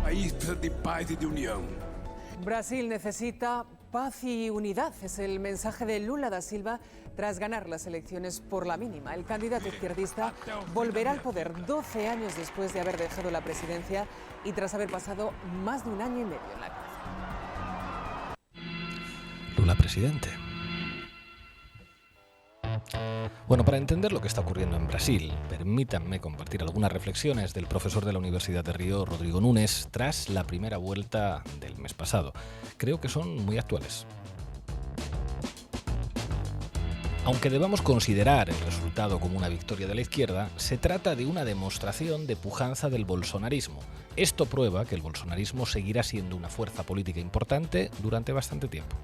país precisa de paz y de unión. Brasil necesita paz y unidad. Es el mensaje de Lula da Silva tras ganar las elecciones por la mínima. El candidato izquierdista volverá al poder 12 años después de haber dejado la presidencia y tras haber pasado más de un año y medio en la cárcel. Lula presidente. Bueno, para entender lo que está ocurriendo en Brasil, permítanme compartir algunas reflexiones del profesor de la Universidad de Río, Rodrigo Nunes, tras la primera vuelta del mes pasado. Creo que son muy actuales. Aunque debamos considerar el resultado como una victoria de la izquierda, se trata de una demostración de pujanza del bolsonarismo. Esto prueba que el bolsonarismo seguirá siendo una fuerza política importante durante bastante tiempo.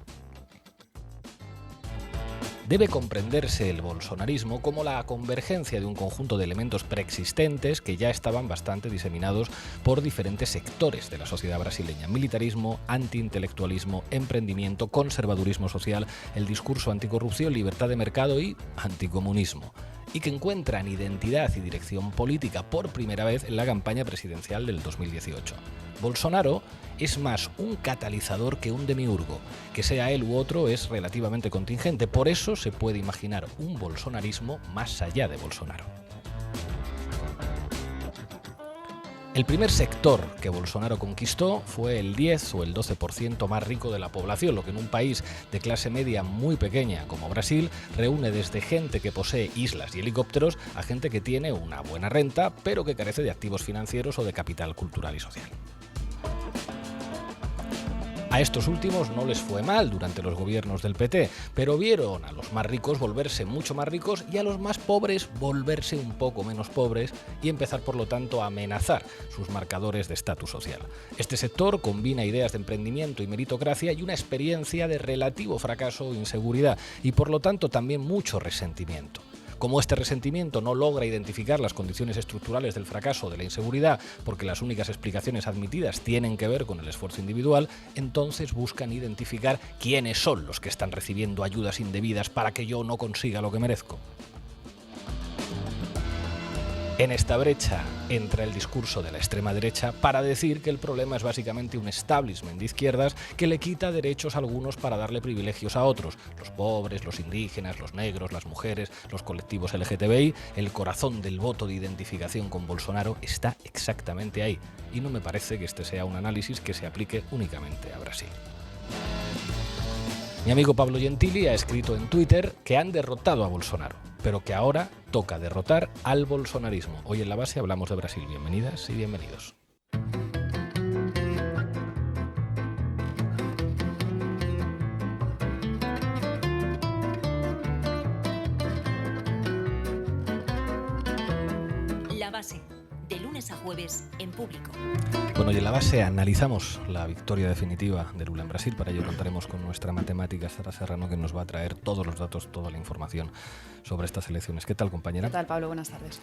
Debe comprenderse el bolsonarismo como la convergencia de un conjunto de elementos preexistentes que ya estaban bastante diseminados por diferentes sectores de la sociedad brasileña: militarismo, antiintelectualismo, emprendimiento, conservadurismo social, el discurso anticorrupción, libertad de mercado y anticomunismo, y que encuentran identidad y dirección política por primera vez en la campaña presidencial del 2018. Bolsonaro es más un catalizador que un demiurgo. Que sea él u otro es relativamente contingente, por eso se puede imaginar un bolsonarismo más allá de Bolsonaro. El primer sector que Bolsonaro conquistó fue el 10 o el 12% más rico de la población, lo que en un país de clase media muy pequeña como Brasil reúne desde gente que posee islas y helicópteros a gente que tiene una buena renta, pero que carece de activos financieros o de capital cultural y social. A estos últimos no les fue mal durante los gobiernos del PT, pero vieron a los más ricos volverse mucho más ricos y a los más pobres volverse un poco menos pobres y empezar, por lo tanto, a amenazar sus marcadores de estatus social. Este sector combina ideas de emprendimiento y meritocracia y una experiencia de relativo fracaso o inseguridad y, por lo tanto, también mucho resentimiento. Como este resentimiento no logra identificar las condiciones estructurales del fracaso o de la inseguridad, porque las únicas explicaciones admitidas tienen que ver con el esfuerzo individual, entonces buscan identificar quiénes son los que están recibiendo ayudas indebidas para que yo no consiga lo que merezco. En esta brecha entra el discurso de la extrema derecha para decir que el problema es básicamente un establishment de izquierdas que le quita derechos a algunos para darle privilegios a otros: los pobres, los indígenas, los negros, las mujeres, los colectivos LGTBI. El corazón del voto de identificación con Bolsonaro está exactamente ahí, y no me parece que este sea un análisis que se aplique únicamente a Brasil. Mi amigo Pablo Gentili ha escrito en Twitter que han derrotado a Bolsonaro, pero que ahora toca derrotar al bolsonarismo. Hoy en La Base hablamos de Brasil. Bienvenidas y bienvenidos. La Base, de lunes a jueves en Público. Bueno, y en La Base analizamos la victoria definitiva de Lula en Brasil. Para ello contaremos con nuestra matemática Sara Serrano, que nos va a traer todos los datos, toda la información sobre estas elecciones. ¿Qué tal, compañera? ¿Qué tal, Pablo? Buenas tardes.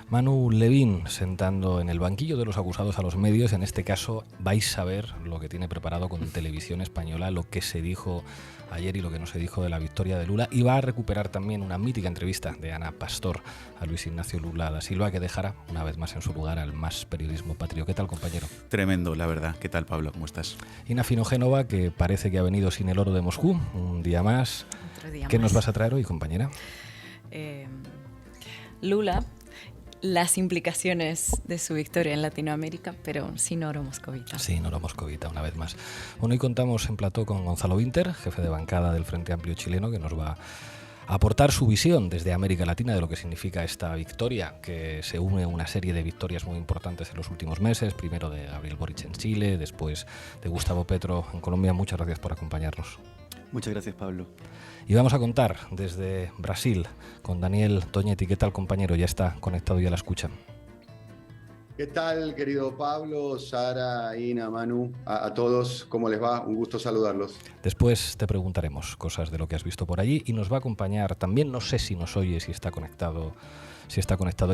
Manu Levín, sentando en el banquillo de los acusados a los medios. En este caso vais a ver lo que tiene preparado con Televisión Española, lo que se dijo ayer y lo que no se dijo de la victoria de Lula, y va a recuperar también una mítica entrevista de Ana Pastor a Luis Ignacio Lula da Silva, que dejará una vez más en su lugar al más periodismo patrio. ¿Qué tal, compañero? Tremendo, la verdad. ¿Qué tal, Pablo? ¿Cómo estás? Ina Finogénova, que parece que ha venido sin el oro de Moscú, un día más. ¿Qué nos vas a traer hoy, compañera? Lula, las implicaciones de su victoria en Latinoamérica, pero sin oro moscovita. Sin oro moscovita, una vez más. Bueno, hoy contamos en plató con Gonzalo Winter, jefe de bancada del Frente Amplio chileno, que nos va a aportar su visión desde América Latina de lo que significa esta victoria, que se une a una serie de victorias muy importantes en los últimos meses, primero de Gabriel Boric en Chile, después de Gustavo Petro en Colombia. Muchas gracias por acompañarnos. Muchas gracias, Pablo. Y vamos a contar desde Brasil con Daniel Toñetti. ¿Qué tal, compañero? Ya está conectado y a la escucha. ¿Qué tal, querido Pablo, Sara, Ina, Manu? A todos, ¿cómo les va? Un gusto saludarlos. Después te preguntaremos cosas de lo que has visto por allí y nos va a acompañar también, no sé si nos oye, si está conectado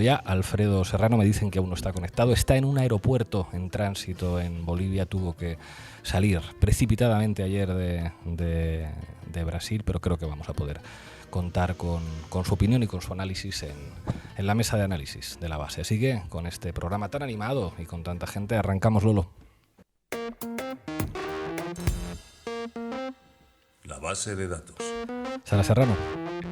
ya, Alfredo Serrano. Me dicen que aún no está conectado. Está en un aeropuerto en tránsito en Bolivia. Tuvo que salir precipitadamente ayer de Brasil, pero creo que vamos a poder contar con su opinión y con su análisis en la mesa de análisis de La Base. Así que con este programa tan animado y con tanta gente arrancamos, Lolo. base de datos. Sara Serrano,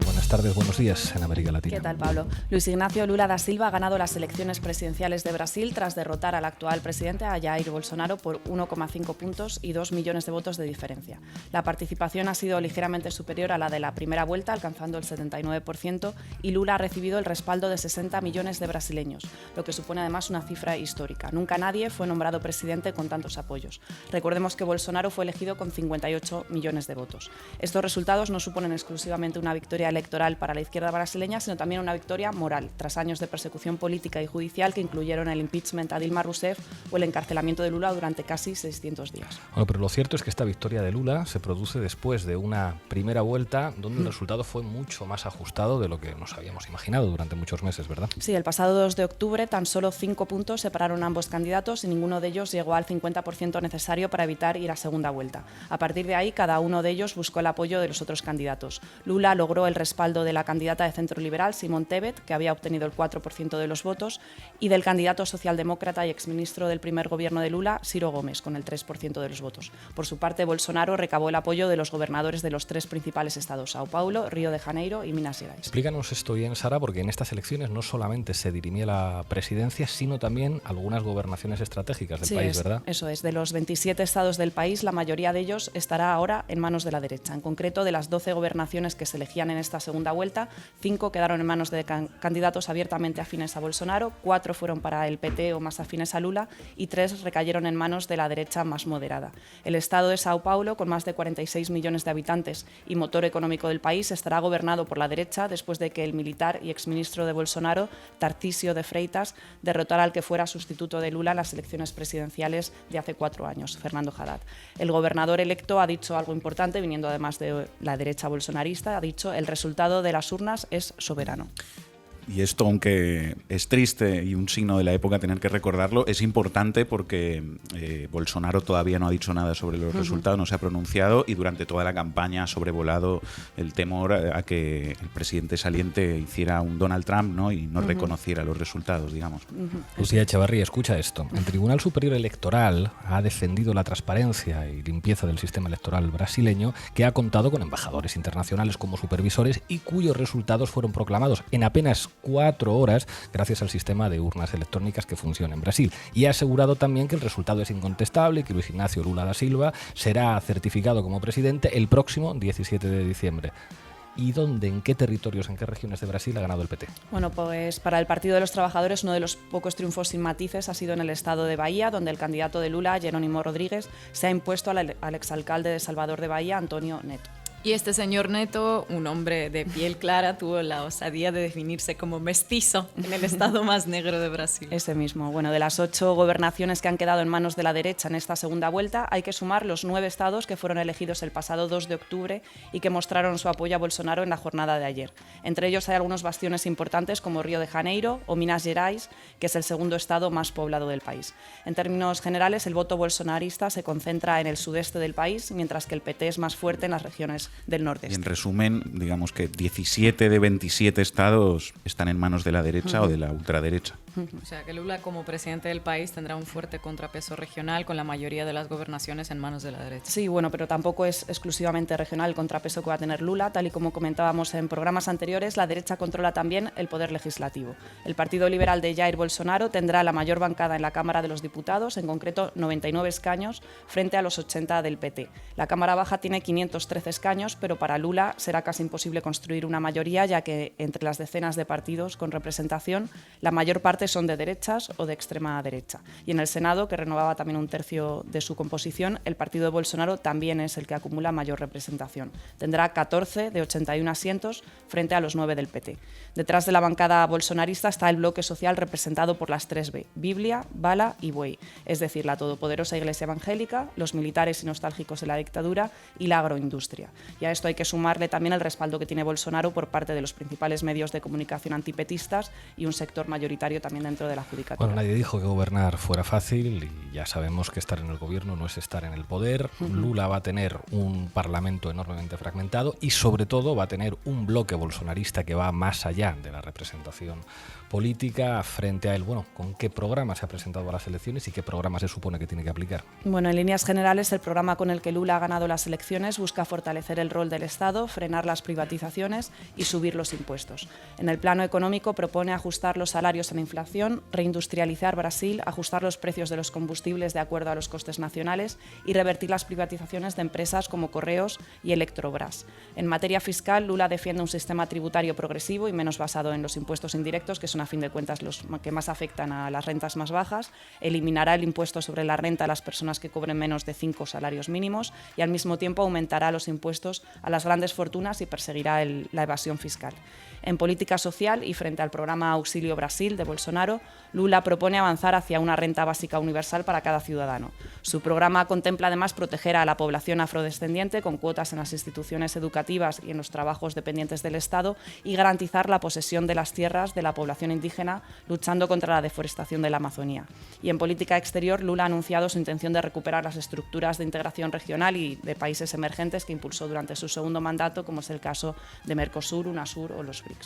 buenas tardes, buenos días en América Latina. ¿Qué tal, Pablo? Luis Ignacio Lula da Silva ha ganado las elecciones presidenciales de Brasil tras derrotar al actual presidente, a Jair Bolsonaro, por 1,5 puntos y 2 millones de votos de diferencia. La participación ha sido ligeramente superior a la de la primera vuelta, alcanzando el 79%, y Lula ha recibido el respaldo de 60 millones de brasileños, lo que supone además una cifra histórica. Nunca nadie fue nombrado presidente con tantos apoyos. Recordemos que Bolsonaro fue elegido con 58 millones de votos. Estos resultados no suponen exclusivamente una victoria electoral para la izquierda brasileña, sino también una victoria moral, tras años de persecución política y judicial que incluyeron el impeachment a Dilma Rousseff o el encarcelamiento de Lula durante casi 600 días. Bueno, pero lo cierto es que esta victoria de Lula se produce después de una primera vuelta donde el resultado fue mucho más ajustado de lo que nos habíamos imaginado durante muchos meses, ¿verdad? Sí, el pasado 2 de octubre tan solo 5 puntos separaron a ambos candidatos y ninguno de ellos llegó al 50% necesario para evitar ir a segunda vuelta. A partir de ahí, cada uno de ellos buscó el apoyo de los otros candidatos. Lula logró el respaldo de la candidata de centro liberal, Simone Tebet, que había obtenido el 4% de los votos, y del candidato socialdemócrata y exministro del primer gobierno de Lula, Ciro Gomes, con el 3% de los votos. Por su parte, Bolsonaro recabó el apoyo de los gobernadores de los 3 principales estados, Sao Paulo, Río de Janeiro y Minas Gerais. Explícanos esto bien, Sara, porque en estas elecciones no solamente se dirimía la presidencia, sino también algunas gobernaciones estratégicas del país, ¿verdad? Eso es. De los 27 estados del país, la mayoría de ellos estará ahora en manos de la derecha. En concreto, de las 12 gobernaciones que se elegían en esta segunda vuelta, 5 quedaron en manos de candidatos abiertamente afines a Bolsonaro, 4 fueron para el PT o más afines a Lula y 3 recayeron en manos de la derecha más moderada. El estado de Sao Paulo, con más de 46 millones de habitantes y motor económico del país, estará gobernado por la derecha después de que el militar y exministro de Bolsonaro, Tarcísio de Freitas, derrotara al que fuera sustituto de Lula en las elecciones presidenciales de hace 4 años, Fernando Haddad. El gobernador electo ha dicho algo importante, viniendo además de la derecha bolsonarista, ha dicho: el resultado de las urnas es soberano. Y esto, aunque es triste y un signo de la época tener que recordarlo, es importante porque Bolsonaro todavía no ha dicho nada sobre los resultados, no se ha pronunciado, y durante toda la campaña ha sobrevolado el temor a que el presidente saliente hiciera un Donald Trump, ¿no? Y no reconociera los resultados, digamos. Lucía Echevarría, escucha esto. El Tribunal Superior Electoral ha defendido la transparencia y limpieza del sistema electoral brasileño, que ha contado con embajadores internacionales como supervisores y cuyos resultados fueron proclamados en apenas 4 horas gracias al sistema de urnas electrónicas que funciona en Brasil, y ha asegurado también que el resultado es incontestable y que Luis Ignacio Lula da Silva será certificado como presidente el próximo 17 de diciembre. ¿Y dónde, en qué territorios, en qué regiones de Brasil ha ganado el PT? Bueno, pues para el Partido de los Trabajadores uno de los pocos triunfos sin matices ha sido en el estado de Bahía, donde el candidato de Lula, Jerónimo Rodríguez, se ha impuesto al exalcalde de Salvador de Bahía, Antonio Neto. Y este señor Neto, un hombre de piel clara, tuvo la osadía de definirse como mestizo en el estado más negro de Brasil. Ese mismo. Bueno, de las 8 gobernaciones que han quedado en manos de la derecha en esta segunda vuelta, hay que sumar los 9 estados que fueron elegidos el pasado 2 de octubre y que mostraron su apoyo a Bolsonaro en la jornada de ayer. Entre ellos hay algunos bastiones importantes como Río de Janeiro o Minas Gerais, que es el segundo estado más poblado del país. En términos generales, el voto bolsonarista se concentra en el sudeste del país, mientras que el PT es más fuerte en las regiones del nordeste. Y en resumen, digamos que 17 de 27 estados están en manos de la derecha o de la ultraderecha. O sea que Lula, como presidente del país, tendrá un fuerte contrapeso regional, con la mayoría de las gobernaciones en manos de la derecha. Sí, bueno, pero tampoco es exclusivamente regional el contrapeso que va a tener Lula. Tal y como comentábamos en programas anteriores, la derecha controla también el poder legislativo. El Partido Liberal de Jair Bolsonaro tendrá la mayor bancada en la Cámara de los Diputados, en concreto 99 escaños, frente a los 80 del PT. La Cámara Baja tiene 513 escaños, pero para Lula será casi imposible construir una mayoría, ya que entre las decenas de partidos con representación, la mayor parte son de derechas o de extrema derecha. Y en el Senado, que renovaba también un tercio de su composición, el partido de Bolsonaro también es el que acumula mayor representación. Tendrá 14 de 81 asientos frente a los 9 del PT. Detrás de la bancada bolsonarista está el bloque social representado por las 3B, Biblia, Bala y Buey, es decir, la todopoderosa Iglesia Evangélica, los militares y nostálgicos de la dictadura y la agroindustria. Y a esto hay que sumarle también el respaldo que tiene Bolsonaro por parte de los principales medios de comunicación antipetistas y un sector mayoritario también dentro de la judicatura. Bueno, nadie dijo que gobernar fuera fácil y ya sabemos que estar en el gobierno no es estar en el poder. Lula va a tener un parlamento enormemente fragmentado y sobre todo va a tener un bloque bolsonarista que va más allá de la representación política frente a él. Bueno, ¿con qué programa se ha presentado a las elecciones y qué programa se supone que tiene que aplicar? Bueno, en líneas generales, el programa con el que Lula ha ganado las elecciones busca fortalecer el rol del Estado, frenar las privatizaciones y subir los impuestos. En el plano económico propone ajustar los salarios a la inflación, reindustrializar Brasil, ajustar los precios de los combustibles de acuerdo a los costes nacionales y revertir las privatizaciones de empresas como Correos y Electrobras. En materia fiscal, Lula defiende un sistema tributario progresivo y menos basado en los impuestos indirectos, que son a fin de cuentas los que más afectan a las rentas más bajas. Eliminará el impuesto sobre la renta a las personas que cobren menos de 5 salarios mínimos y al mismo tiempo aumentará los impuestos a las grandes fortunas y perseguirá la evasión fiscal. En política social y frente al programa Auxilio Brasil de Bolsonaro, Lula propone avanzar hacia una renta básica universal para cada ciudadano. Su programa contempla además proteger a la población afrodescendiente con cuotas en las instituciones educativas y en los trabajos dependientes del Estado y garantizar la posesión de las tierras de la población indígena, luchando contra la deforestación de la Amazonía. Y en política exterior, Lula ha anunciado su intención de recuperar las estructuras de integración regional y de países emergentes que impulsó durante su segundo mandato, como es el caso de Mercosur, UNASUR o los BRICS.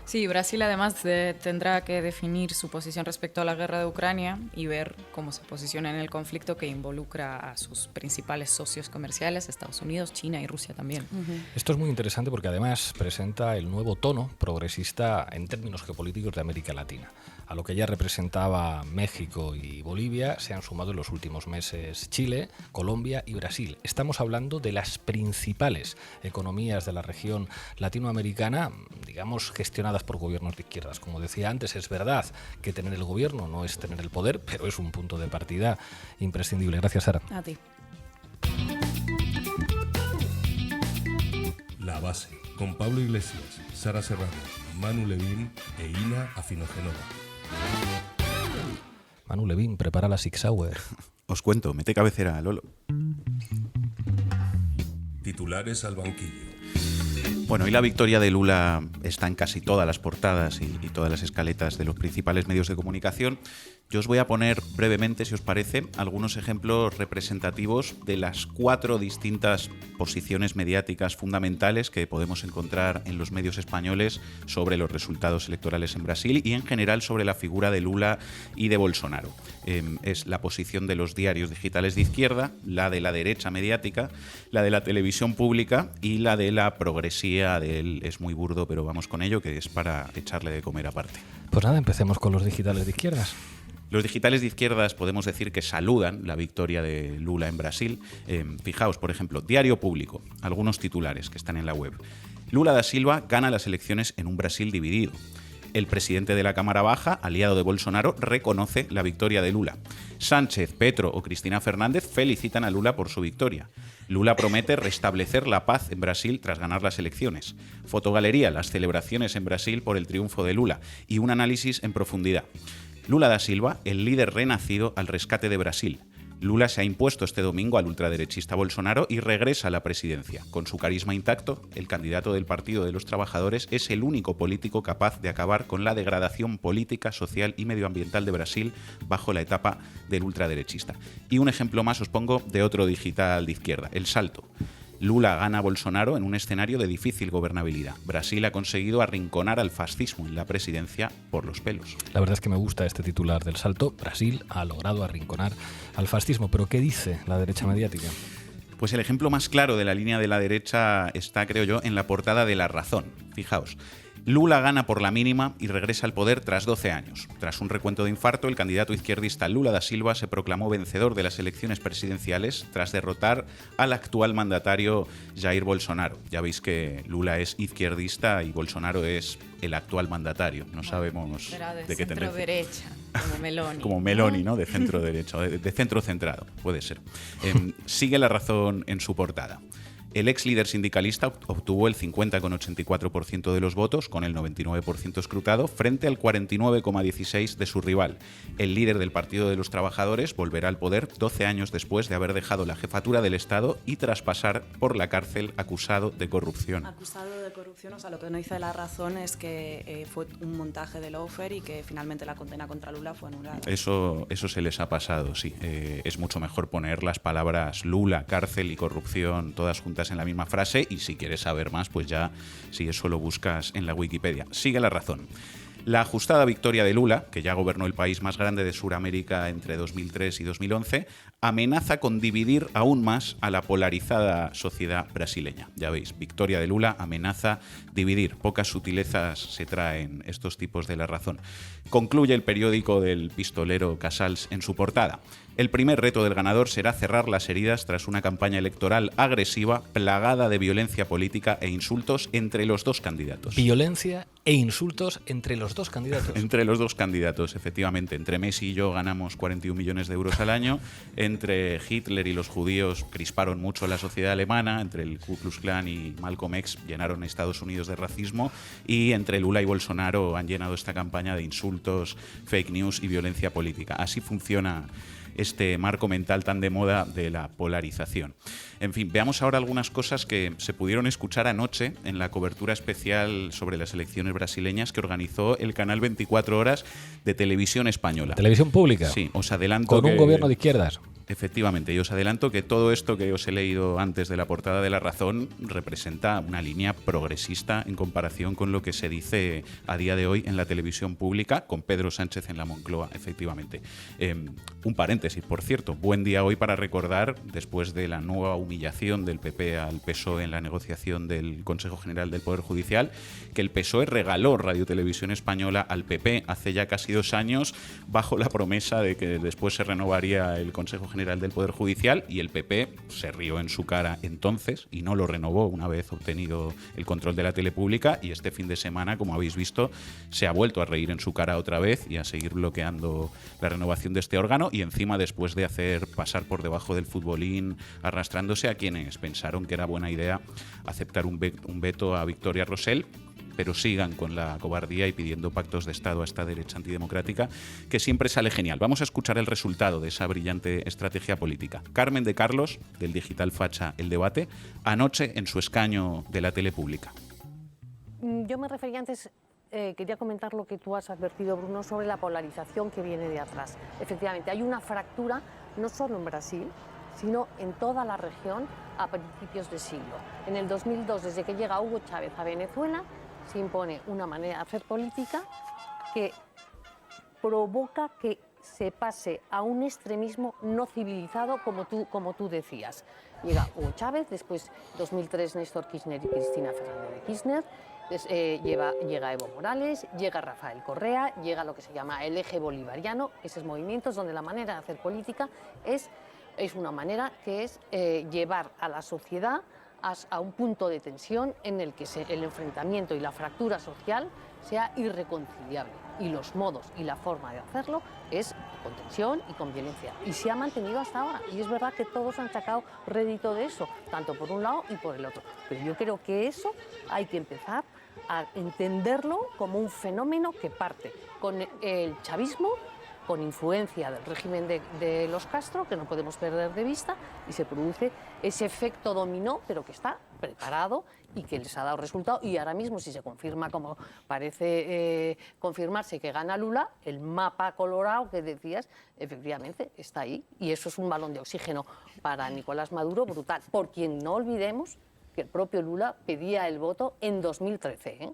Sí, Brasil además tendrá que definir su posición respecto a la guerra de Ucrania y ver cómo se posiciona en el conflicto que involucra a sus principales socios comerciales, Estados Unidos, China y Rusia también. Esto es muy interesante porque además presenta el nuevo tono progresista en términos geopolíticos de América Latina. A lo que ya representaba México y Bolivia se han sumado en los últimos meses Chile, Colombia y Brasil. Estamos hablando de las principales economías de la región latinoamericana, digamos, gestionadas por gobiernos de izquierdas. Como decía antes, es verdad que tener el gobierno no es tener el poder, pero es un punto de partida imprescindible. Gracias, Sara. A ti. La Base, con Pablo Iglesias, Sara Serrano, Manu Levín e Ina Afinogenova. Manu Levín, prepara la Six Hour. Os cuento, mete cabecera, Lolo. Titulares al banquillo. Bueno, y la victoria de Lula está en casi todas las portadas y todas las escaletas de los principales medios de comunicación. Yo os voy a poner brevemente, si os parece, algunos ejemplos representativos de las 4 distintas posiciones mediáticas fundamentales que podemos encontrar en los medios españoles sobre los resultados electorales en Brasil y en general sobre la figura de Lula y de Bolsonaro. Es la posición de los diarios digitales de izquierda, la de la derecha mediática, la de la televisión pública y la de la progresía del es muy burdo, pero vamos con ello, que es para echarle de comer aparte. Pues nada, empecemos con los digitales de izquierdas. Los digitales de izquierdas podemos decir que saludan la victoria de Lula en Brasil. Fijaos, por ejemplo, Diario Público, algunos titulares que están en la web. Lula da Silva gana las elecciones en un Brasil dividido. El presidente de la Cámara Baja, aliado de Bolsonaro, reconoce la victoria de Lula. Sánchez, Petro o Cristina Fernández felicitan a Lula por su victoria. Lula promete restablecer la paz en Brasil tras ganar las elecciones. Fotogalería, las celebraciones en Brasil por el triunfo de Lula. Y un análisis en profundidad. Lula da Silva, el líder renacido al rescate de Brasil. Lula se ha impuesto este domingo al ultraderechista Bolsonaro y regresa a la presidencia. Con su carisma intacto, el candidato del Partido de los Trabajadores es el único político capaz de acabar con la degradación política, social y medioambiental de Brasil bajo la etapa del ultraderechista. Y un ejemplo más os pongo de otro digital de izquierda, El Salto. Lula gana a Bolsonaro en un escenario de difícil gobernabilidad. Brasil ha conseguido arrinconar al fascismo en la presidencia por los pelos. La verdad es que me gusta este titular del Salto. Brasil ha logrado arrinconar al fascismo. ¿Pero qué dice la derecha mediática? Pues el ejemplo más claro de la línea de la derecha está, creo yo, en la portada de La Razón. Fijaos. Lula gana por la mínima y regresa al poder tras 12 años. Tras un recuento de infarto, el candidato izquierdista Lula da Silva se proclamó vencedor de las elecciones presidenciales tras derrotar al actual mandatario Jair Bolsonaro. Ya veis que Lula es izquierdista y Bolsonaro es el actual mandatario. No sabemos de qué tendencia. Centro-derecha, como Meloni. Como Meloni, ¿no? De centro-derecha, de centro-centrado, puede ser. Sigue La Razón en su portada. El ex líder sindicalista obtuvo el 50,84% de los votos, con el 99% escrutado, frente al 49,16% de su rival. El líder del Partido de los Trabajadores volverá al poder 12 años después de haber dejado la jefatura del Estado y tras pasar por la cárcel acusado de corrupción. Acusado de de corrupción, o sea, lo que no dice La Razón es que fue un montaje de lawfare y que finalmente la condena contra Lula fue anulada. Eso se les ha pasado, sí. Es mucho mejor poner las palabras Lula, cárcel y corrupción todas juntas en la misma frase, y si quieres saber más, pues ya, si eso lo buscas en la Wikipedia. Sigue La Razón. La ajustada victoria de Lula, que ya gobernó el país más grande de Sudamérica entre 2003 y 2011, amenaza con dividir aún más a la polarizada sociedad brasileña. Ya veis, victoria de Lula amenaza dividir. Pocas sutilezas se traen estos tipos de La Razón. Concluye el periódico del pistolero Casals en su portada. El primer reto del ganador será cerrar las heridas tras una campaña electoral agresiva, plagada de violencia política e insultos entre los dos candidatos. Violencia e insultos entre los dos candidatos. Entre los dos candidatos, efectivamente. Entre Messi y yo ganamos 41 millones de euros al año. Entre Hitler y los judíos crisparon mucho la sociedad alemana. Entre el Ku Klux Klan y Malcolm X llenaron a Estados Unidos de racismo. Y entre Lula y Bolsonaro han llenado esta campaña de insultos, fake news y violencia política. Así funciona este marco mental tan de moda de la polarización. En fin, veamos ahora algunas cosas que se pudieron escuchar anoche en la cobertura especial sobre las elecciones brasileñas que organizó el canal 24 Horas de Televisión Española. Televisión pública. Sí, os adelanto con un gobierno de izquierdas. Efectivamente, y os adelanto que todo esto que os he leído antes de la portada de La Razón representa una línea progresista en comparación con lo que se dice a día de hoy en la televisión pública, con Pedro Sánchez en la Moncloa, efectivamente. Un paréntesis, por cierto, buen día hoy para recordar, después de la nueva humillación del PP al PSOE en la negociación del Consejo General del Poder Judicial, que el PSOE regaló Radio Televisión Española al PP hace ya casi 2 años, bajo la promesa de que después se renovaría el Consejo General del Poder Judicial, y el PP se rió en su cara entonces y no lo renovó una vez obtenido el control de la tele pública, y este fin de semana, como habéis visto, se ha vuelto a reír en su cara otra vez y a seguir bloqueando la renovación de este órgano, y encima después de hacer pasar por debajo del futbolín arrastrándose a quienes pensaron que era buena idea aceptar un veto a Victoria Rosell, pero sigan con la cobardía y pidiendo pactos de Estado a esta derecha antidemocrática, que siempre sale genial. Vamos a escuchar el resultado de esa brillante estrategia política. Carmen de Carlos, del digital facha El Debate, anoche en su escaño de la tele pública. Yo me refería antes, quería comentar lo que tú has advertido, Bruno, sobre la polarización que viene de atrás. Efectivamente, hay una fractura, no solo en Brasil, sino en toda la región a principios de siglo. En el 2002, desde que llega Hugo Chávez a Venezuela, se impone una manera de hacer política que provoca que se pase a un extremismo no civilizado, como tú decías. Llega Hugo Chávez, después 2003 Néstor Kirchner y Cristina Fernández de Kirchner, llega Evo Morales, llega Rafael Correa, llega lo que se llama el eje bolivariano, esos movimientos donde la manera de hacer política es una manera que es llevar a la sociedad a un punto de tensión en el que el enfrentamiento y la fractura social sea irreconciliable, y los modos y la forma de hacerlo es con tensión y con violencia, y se ha mantenido hasta ahora, y es verdad que todos han sacado rédito de eso, tanto por un lado y por el otro, pero yo creo que eso hay que empezar a entenderlo como un fenómeno que parte con el chavismo, con influencia del régimen de los Castro, que no podemos perder de vista, y se produce ese efecto dominó, pero que está preparado y que les ha dado resultado. Y ahora mismo, si se confirma, como parece confirmarse, que gana Lula, el mapa colorado que decías, efectivamente está ahí. Y eso es un balón de oxígeno para Nicolás Maduro brutal, por quien no olvidemos que el propio Lula pedía el voto en 2013, ¿eh?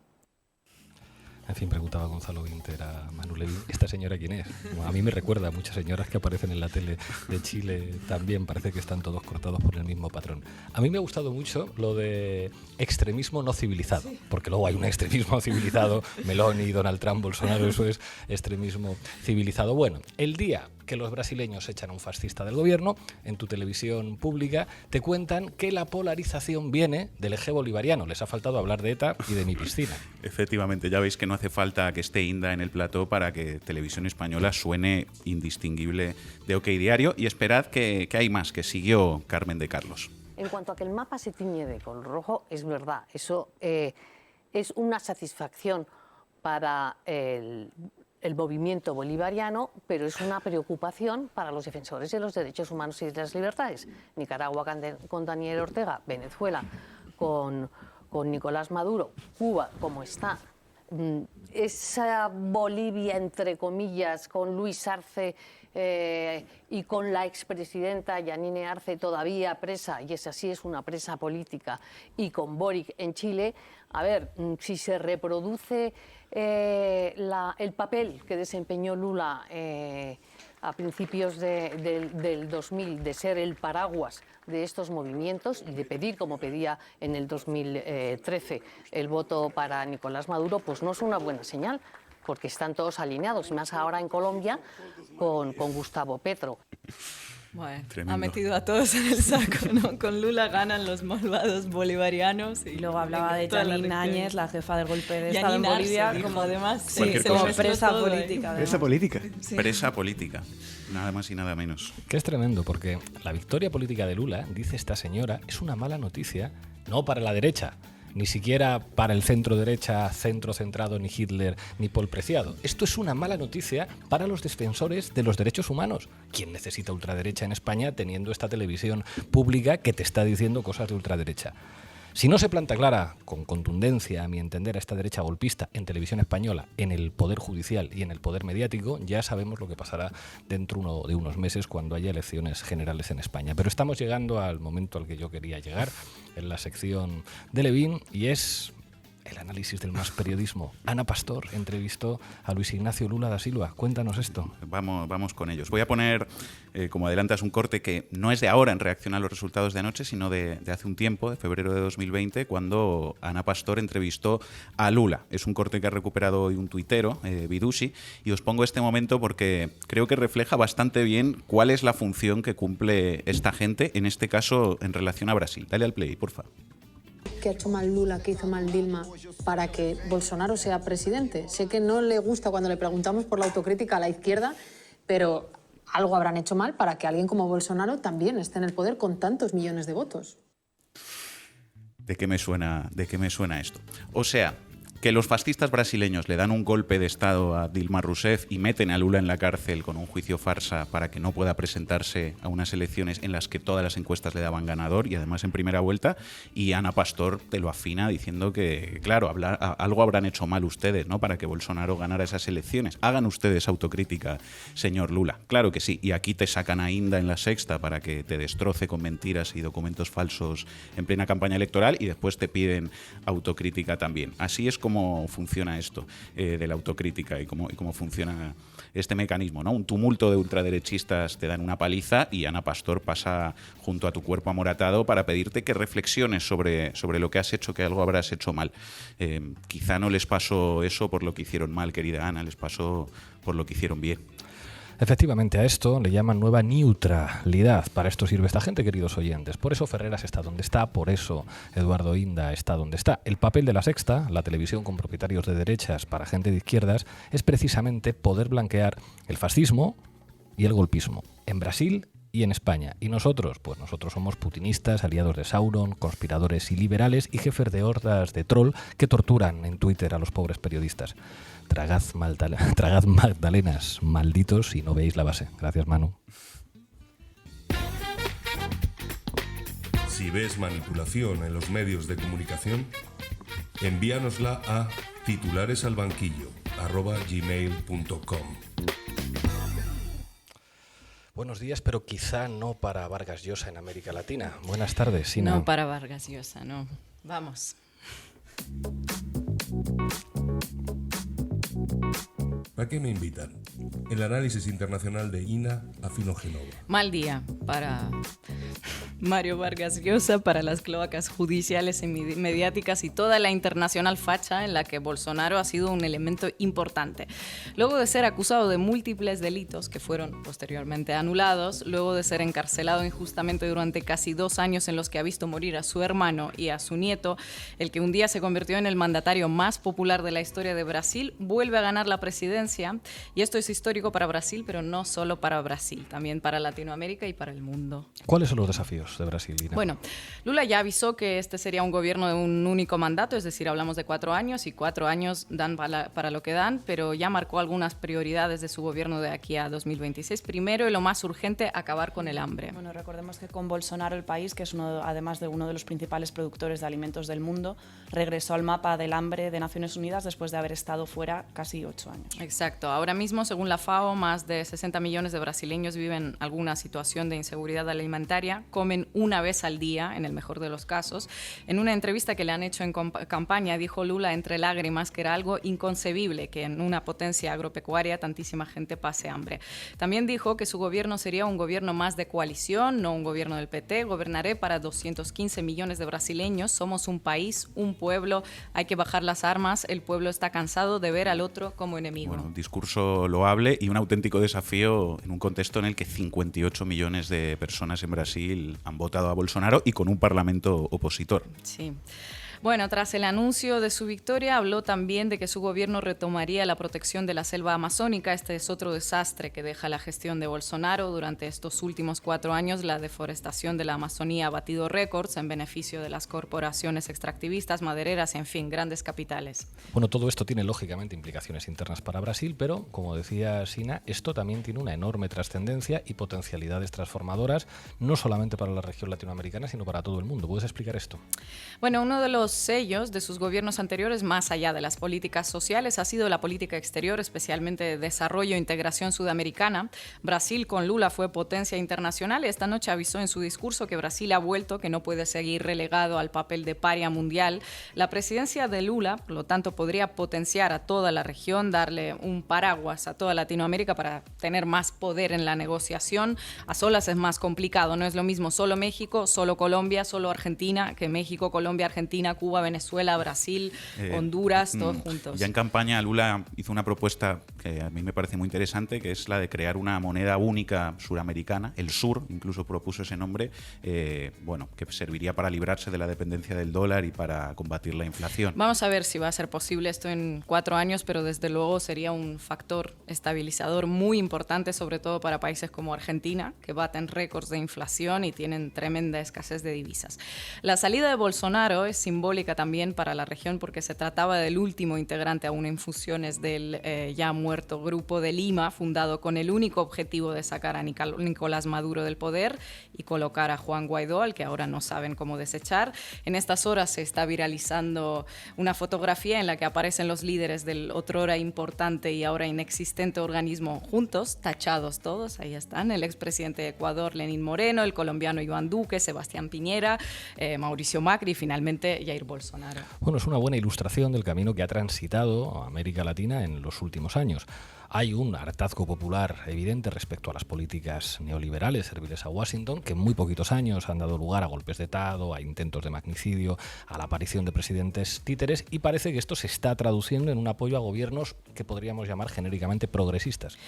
En fin, preguntaba Gonzalo Vinter a Manu Levín, ¿esta señora quién es? A mí me recuerda a muchas señoras que aparecen en la tele de Chile también, parece que están todos cortados por el mismo patrón. A mí me ha gustado mucho lo de extremismo no civilizado, porque luego hay un extremismo civilizado, Meloni, Donald Trump, Bolsonaro, eso es extremismo civilizado. Bueno, el día que los brasileños echan a un fascista del gobierno, en tu televisión pública te cuentan que la polarización viene del eje bolivariano. Les ha faltado hablar de ETA y de mi piscina. Efectivamente, ya veis que no hace falta que esté Inda en el plató para que Televisión Española suene indistinguible de OK Diario. Y esperad que hay más, que siguió Carmen de Carlos. En cuanto a que el mapa se tiñe de color rojo, es verdad. Eso es una satisfacción para el movimiento bolivariano, pero es una preocupación para los defensores de los derechos humanos y de las libertades. Nicaragua con Daniel Ortega, Venezuela con con Nicolás Maduro, Cuba como está, esa Bolivia, entre comillas, con Luis Arce y con la expresidenta Yanine Arce todavía presa, y esa sí es una presa política, y con Boric en Chile, a ver, si se reproduce el papel que desempeñó Lula a principios del 2000, de ser el paraguas de estos movimientos y de pedir, como pedía en el 2013, el voto para Nicolás Maduro, pues no es una buena señal, porque están todos alineados, y más ahora en Colombia con Gustavo Petro. Bueno, Tremendo. ha metido a todos en el saco, ¿no? Con Lula ganan los malvados bolivarianos. Y luego hablaba de Janine Áñez, la jefa del golpe de Estado en Janine Bolivia, Arce, como además, sí, se como mezcló presa todo ahí. política. Presa política. Sí. Presa política, nada más y nada menos. Que es tremendo, porque la victoria política de Lula, dice esta señora, es una mala noticia, no para la derecha, ni siquiera para el centro derecha, centro centrado, ni Hitler, ni Paul Preciado. Esto es una mala noticia para los defensores de los derechos humanos. ¿Quién necesita ultraderecha en España teniendo esta televisión pública que te está diciendo cosas de ultraderecha? Si no se planta clara, con contundencia, a mi entender, a esta derecha golpista en televisión española, en el poder judicial y en el poder mediático, ya sabemos lo que pasará dentro de unos meses cuando haya elecciones generales en España. Pero estamos llegando al momento al que yo quería llegar en la sección de Levin, y es el análisis del más periodismo. Ana Pastor entrevistó a Luis Ignacio Lula da Silva. Cuéntanos esto. Vamos con ellos. Voy a poner, como adelantas, un corte que no es de ahora en reacción a los resultados de anoche, sino de hace un tiempo, de febrero de 2020, cuando Ana Pastor entrevistó a Lula. Es un corte que ha recuperado hoy un tuitero, Vidusi, y os pongo este momento porque creo que refleja bastante bien cuál es la función que cumple esta gente, en este caso en relación a Brasil. Dale al play, porfa. ¿Qué ha hecho mal Lula, qué hizo mal Dilma para que Bolsonaro sea presidente? Sé que no le gusta cuando le preguntamos por la autocrítica a la izquierda, pero algo habrán hecho mal para que alguien como Bolsonaro también esté en el poder con tantos millones de votos. ¿De qué me suena esto? O sea, que los fascistas brasileños le dan un golpe de Estado a Dilma Rousseff y meten a Lula en la cárcel con un juicio farsa para que no pueda presentarse a unas elecciones en las que todas las encuestas le daban ganador, y además en primera vuelta, y Ana Pastor te lo afina diciendo que, claro, algo habrán hecho mal ustedes, ¿no?, para que Bolsonaro ganara esas elecciones. Hagan ustedes autocrítica, señor Lula. Claro que sí, y aquí te sacan a Inda en La Sexta para que te destroce con mentiras y documentos falsos en plena campaña electoral, y después te piden autocrítica también. Así es como funciona esto de la autocrítica y cómo funciona este mecanismo, ¿no? Un tumulto de ultraderechistas te dan una paliza y Ana Pastor pasa junto a tu cuerpo amoratado para pedirte que reflexiones sobre lo que has hecho, que algo habrás hecho mal. Quizá no les pasó eso por lo que hicieron mal, querida Ana, les pasó por lo que hicieron bien. Efectivamente, a esto le llaman nueva neutralidad. Para esto sirve esta gente, queridos oyentes. Por eso Ferreras está donde está, por eso Eduardo Inda está donde está. El papel de La Sexta, la televisión con propietarios de derechas para gente de izquierdas, es precisamente poder blanquear el fascismo y el golpismo en Brasil y en España. Y nosotros, pues nosotros somos putinistas, aliados de Sauron, conspiradores y liberales y jefes de hordas de troll que torturan en Twitter a los pobres periodistas. Tragad magdalenas, malditos, si no veis la base. Gracias, Manu. Si ves manipulación en los medios de comunicación, envíanosla a titularesalbanquillo@gmail.com. Buenos días, pero quizá no para Vargas Llosa en América Latina. Buenas tardes, Sina. No para Vargas Llosa, no. Vamos. ¿A qué me invitan? El análisis internacional de Ina Afinogenova. Mal día para Mario Vargas Llosa, para las cloacas judiciales y mediáticas y toda la internacional facha en la que Bolsonaro ha sido un elemento importante. Luego de ser acusado de múltiples delitos que fueron posteriormente anulados, luego de ser encarcelado injustamente durante casi 2 años en los que ha visto morir a su hermano y a su nieto, el que un día se convirtió en el mandatario más popular de la historia de Brasil, vuelve a ganar la presidencia. Y esto es histórico para Brasil, pero no solo para Brasil, también para Latinoamérica y para el mundo. ¿Cuáles son los desafíos? tenemos de Brasil, Lina? Bueno, Lula ya avisó que este sería un gobierno de un único mandato, es decir, hablamos de 4 años y 4 años dan para lo que dan, pero ya marcó algunas prioridades de su gobierno de aquí a 2026. Primero y lo más urgente, acabar con el hambre. Bueno, recordemos que con Bolsonaro el país, que es además de uno de los principales productores de alimentos del mundo, regresó al mapa del hambre de Naciones Unidas después de haber estado fuera casi 8 años. Exacto. Ahora mismo, según la FAO, más de 60 millones de brasileños viven alguna situación de inseguridad alimentaria, comen una vez al día, en el mejor de los casos. En una entrevista que le han hecho en campaña, dijo Lula entre lágrimas que era algo inconcebible que en una potencia agropecuaria tantísima gente pase hambre. También dijo que su gobierno sería un gobierno más de coalición, no un gobierno del PT. Gobernaré para 215 millones de brasileños. Somos un país, un pueblo. Hay que bajar las armas. El pueblo está cansado de ver al otro como enemigo. Bueno, un discurso loable y un auténtico desafío en un contexto en el que 58 millones de personas en Brasil han votado a Bolsonaro y con un parlamento opositor. Sí. Bueno, tras el anuncio de su victoria, habló también de que su gobierno retomaría la protección de la selva amazónica. Este es otro desastre que deja la gestión de Bolsonaro. Durante estos últimos 4 años, la deforestación de la Amazonía ha batido récords en beneficio de las corporaciones extractivistas, madereras, en fin, grandes capitales. Bueno, todo esto tiene lógicamente implicaciones internas para Brasil, pero, como decía Sina, esto también tiene una enorme trascendencia y potencialidades transformadoras, no solamente para la región latinoamericana, sino para todo el mundo. ¿Puedes explicar esto? Bueno, uno de los sellos de sus gobiernos anteriores, más allá de las políticas sociales, ha sido la política exterior, especialmente de desarrollo e integración sudamericana. Brasil con Lula fue potencia internacional y esta noche avisó en su discurso que Brasil ha vuelto, que no puede seguir relegado al papel de paria mundial. La presidencia de Lula, por lo tanto, podría potenciar a toda la región, darle un paraguas a toda Latinoamérica para tener más poder en la negociación. A solas es más complicado, no es lo mismo solo México, solo Colombia, solo Argentina, que México, Colombia, Argentina, Cuba, Venezuela, Brasil, Honduras, todos juntos. Ya en campaña Lula hizo una propuesta que a mí me parece muy interesante, que es la de crear una moneda única suramericana, el SUR, incluso propuso ese nombre, bueno, que serviría para librarse de la dependencia del dólar y para combatir la inflación. Vamos a ver si va a ser posible esto en 4 años, pero desde luego sería un factor estabilizador muy importante, sobre todo para países como Argentina, que baten récords de inflación y tienen tremenda escasez de divisas. La salida de Bolsonaro es simbólica también para la región porque se trataba del último integrante aún en funciones del ya muerto Grupo de Lima, fundado con el único objetivo de sacar a Nicolás Maduro del poder y colocar a Juan Guaidó, al que ahora no saben cómo desechar. En estas horas se está viralizando una fotografía en la que aparecen los líderes del otrora importante y ahora inexistente organismo juntos, tachados todos, ahí están, el expresidente de Ecuador, Lenín Moreno, el colombiano Iván Duque, Sebastián Piñera, Mauricio Macri y finalmente Jair Bolsonaro. Bueno, es una buena ilustración del camino que ha transitado América Latina en los últimos años. Hay un hartazgo popular evidente respecto a las políticas neoliberales serviles a Washington, que en muy poquitos años han dado lugar a golpes de Estado, a intentos de magnicidio, a la aparición de presidentes títeres, y parece que esto se está traduciendo en un apoyo a gobiernos que podríamos llamar genéricamente progresistas.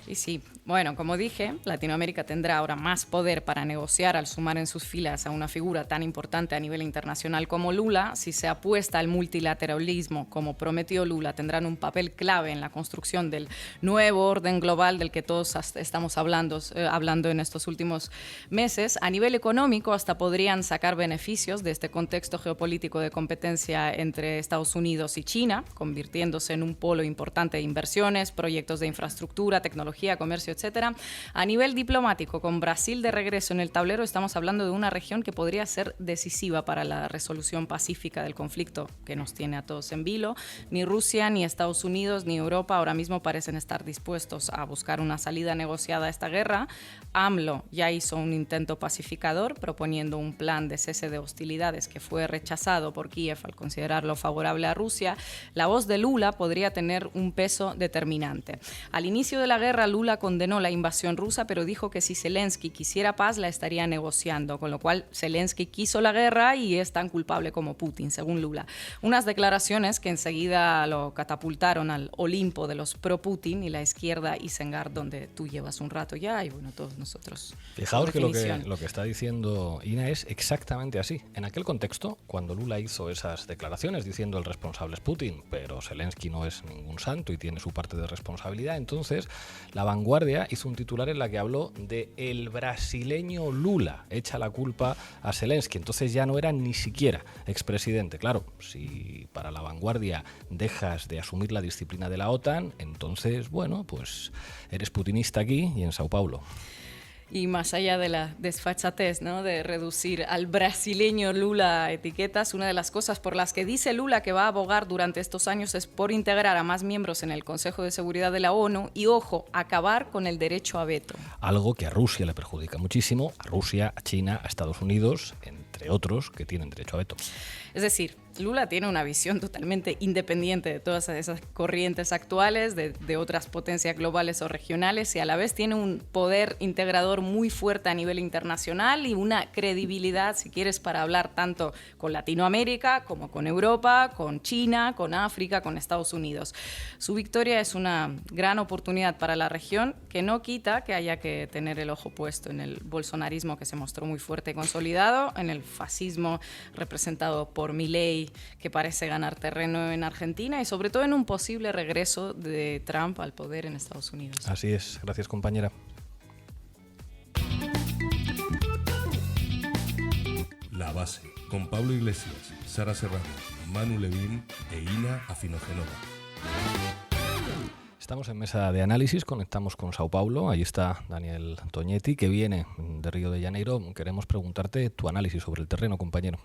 Y sí, bueno, como dije, Latinoamérica tendrá ahora más poder para negociar al sumar en sus filas a una figura tan importante a nivel internacional como Lula. Si se apuesta al multilateralismo, como prometió Lula, tendrán un papel clave en la construcción del nuevo orden global del que todos estamos hablando en estos últimos meses. A nivel económico, hasta podrían sacar beneficios de este contexto geopolítico de competencia entre Estados Unidos y China, convirtiéndose en un polo importante de inversiones, proyectos de infraestructura, tecnología, comercio, etc. A nivel diplomático, con Brasil de regreso en el tablero, estamos hablando de una región que podría ser decisiva para la resolución pacífica del conflicto que nos tiene a todos en vilo. Ni Rusia, ni Estados Unidos, ni Europa ahora mismo parecen estar dispuestos a buscar una salida negociada a esta guerra. AMLO ya hizo un intento pacificador proponiendo un plan de cese de hostilidades que fue rechazado por Kiev al considerarlo favorable a Rusia. La voz de Lula podría tener un peso determinante. Al inicio de la guerra, Lula condenó la invasión rusa, pero dijo que si Zelensky quisiera paz, la estaría negociando, con lo cual Zelensky quiso la guerra y es tan culpable como Putin, según Lula. Unas declaraciones que enseguida lo catapultaron al Olimpo de los pro-Putin Putin y la izquierda Isengard, donde tú llevas un rato ya y bueno, todos nosotros. Fijaos que lo que está diciendo Ina es exactamente así. En aquel contexto, cuando Lula hizo esas declaraciones diciendo el responsable es Putin, pero Zelensky no es ningún santo y tiene su parte de responsabilidad, entonces La Vanguardia hizo un titular en la que habló de el brasileño Lula, echa la culpa a Zelensky. Entonces ya no era ni siquiera expresidente. Claro, si para La Vanguardia dejas de asumir la disciplina de la OTAN, entonces, bueno, pues eres putinista aquí y en Sao Paulo. Y más allá de la desfachatez, ¿no?, de reducir al brasileño Lula a etiquetas, una de las cosas por las que dice Lula que va a abogar durante estos años es por integrar a más miembros en el Consejo de Seguridad de la ONU y, ojo, acabar con el derecho a veto. Algo que a Rusia le perjudica muchísimo, a Rusia, a China, a Estados Unidos, entre otros que tienen derecho a veto. Es decir, Lula tiene una visión totalmente independiente de todas esas corrientes actuales, de otras potencias globales o regionales, y a la vez tiene un poder integrador muy fuerte a nivel internacional y una credibilidad, si quieres, para hablar tanto con Latinoamérica como con Europa, con China, con África, con Estados Unidos. Su victoria es una gran oportunidad para la región, que no quita que haya que tener el ojo puesto en el bolsonarismo, que se mostró muy fuerte y consolidado, en el fascismo representado por Milei, que parece ganar terreno en Argentina, y sobre todo en un posible regreso de Trump al poder en Estados Unidos. Así es. Gracias, compañera. La Base, con Pablo Iglesias, Sara Serrano, Manu Levín e Ina Afinogenova. Estamos en mesa de análisis, conectamos con Sao Paulo, ahí está Daniel Toñetti, que viene de Río de Janeiro. Queremos preguntarte tu análisis sobre el terreno, compañero.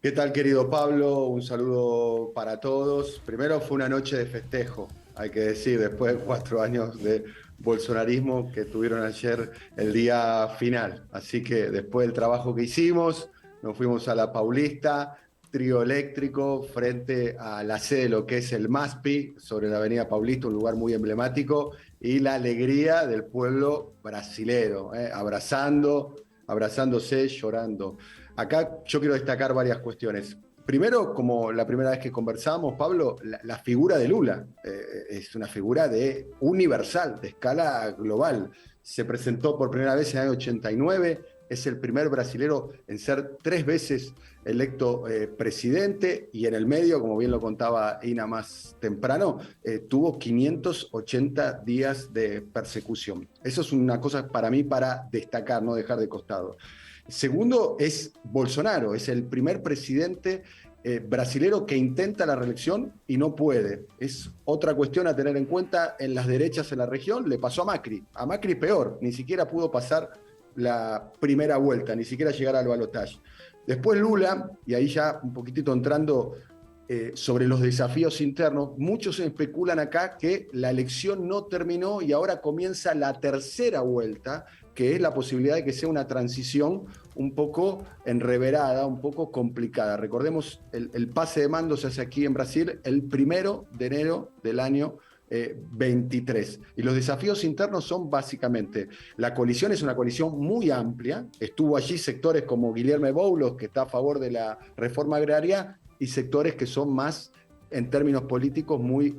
¿Qué tal, querido Pablo? Un saludo para todos. Primero, fue una noche de festejo, hay que decir, después de 4 años de bolsonarismo que tuvieron ayer el día final. Así que después del trabajo que hicimos, nos fuimos a la Paulista, trío eléctrico, frente a la sede de lo que es el MASPI, sobre la avenida Paulista, un lugar muy emblemático, y la alegría del pueblo brasilero, abrazándose, llorando. Acá yo quiero destacar varias cuestiones. Primero, como la primera vez que conversamos, Pablo, la figura de Lula es una figura universal, de escala global. Se presentó por primera vez en el año 89, es el primer brasilero en ser 3 veces electo presidente, y en el medio, como bien lo contaba Ina más temprano, tuvo 580 días de persecución. Eso es una cosa para mí para destacar, no dejar de costado. Segundo, es Bolsonaro, es el primer presidente brasilero que intenta la reelección y no puede. Es otra cuestión a tener en cuenta en las derechas en la región. Le pasó a Macri peor, ni siquiera pudo pasar la primera vuelta, ni siquiera llegar al balotaje. Después Lula, y ahí ya un poquitito entrando sobre los desafíos internos, muchos especulan acá que la elección no terminó y ahora comienza la tercera vuelta, que es la posibilidad de que sea una transición un poco enreverada, un poco complicada. Recordemos, el pase de mando se hace aquí en Brasil el 1 de enero del año 23. Y los desafíos internos son básicamente, la coalición es una coalición muy amplia, estuvo allí sectores como Guilherme Boulos, que está a favor de la reforma agraria, y sectores que son más, en términos políticos, muy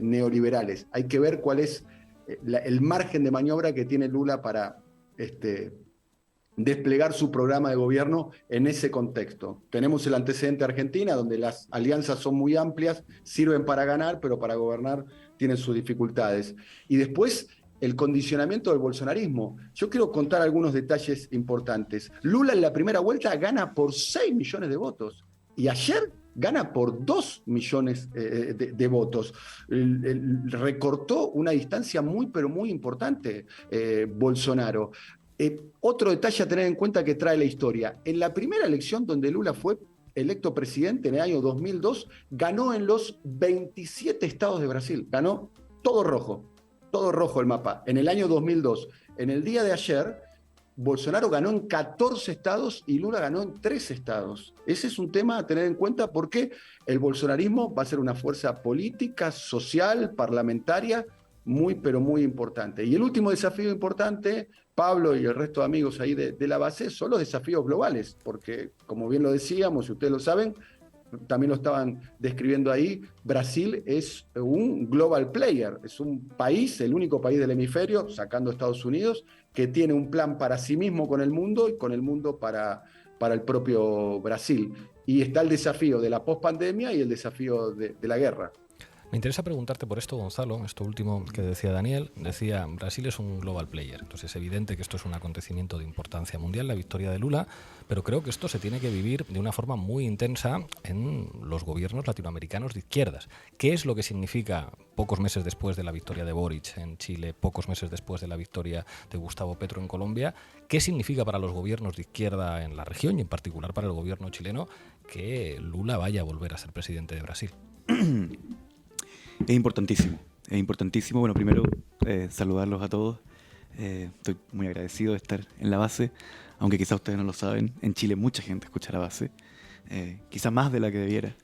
neoliberales. Hay que ver cuál es el margen de maniobra que tiene Lula para desplegar su programa de gobierno en ese contexto. Tenemos el antecedente de Argentina, donde las alianzas son muy amplias, sirven para ganar, pero para gobernar tienen sus dificultades. Y después, el condicionamiento del bolsonarismo. Yo quiero contar algunos detalles importantes. Lula en la primera vuelta gana por 6 millones de votos, y ayer gana por 2 millones de votos. Recortó una distancia muy, pero muy importante Bolsonaro. Otro detalle a tener en cuenta que trae la historia. En la primera elección donde Lula fue electo presidente en el año 2002, ganó en los 27 estados de Brasil. Ganó todo rojo el mapa. En el año 2002. En el día de ayer, Bolsonaro ganó en 14 estados y Lula ganó en 3 estados. Ese es un tema a tener en cuenta porque el bolsonarismo va a ser una fuerza política, social, parlamentaria, muy, pero muy importante. Y el último desafío importante, Pablo y el resto de amigos ahí de la base, son los desafíos globales, porque, como bien lo decíamos y ustedes lo saben, también lo estaban describiendo ahí, Brasil es un global player, es un país, el único país del hemisferio, sacando Estados Unidos, que tiene un plan para sí mismo con el mundo y con el mundo para el propio Brasil. Y está el desafío de la pospandemia y el desafío de la guerra. Me interesa preguntarte por esto, Gonzalo, esto último que decía Daniel. Decía, Brasil es un global player, entonces es evidente que esto es un acontecimiento de importancia mundial, la victoria de Lula, pero creo que esto se tiene que vivir de una forma muy intensa en los gobiernos latinoamericanos de izquierdas. ¿Qué es lo que significa, pocos meses después de la victoria de Boric en Chile, pocos meses después de la victoria de Gustavo Petro en Colombia, qué significa para los gobiernos de izquierda en la región y en particular para el gobierno chileno que Lula vaya a volver a ser presidente de Brasil? Es importantísimo. Bueno, primero saludarlos a todos. Estoy muy agradecido de estar en la base, aunque quizás ustedes no lo saben, en Chile mucha gente escucha la base, quizás más de la que debiera.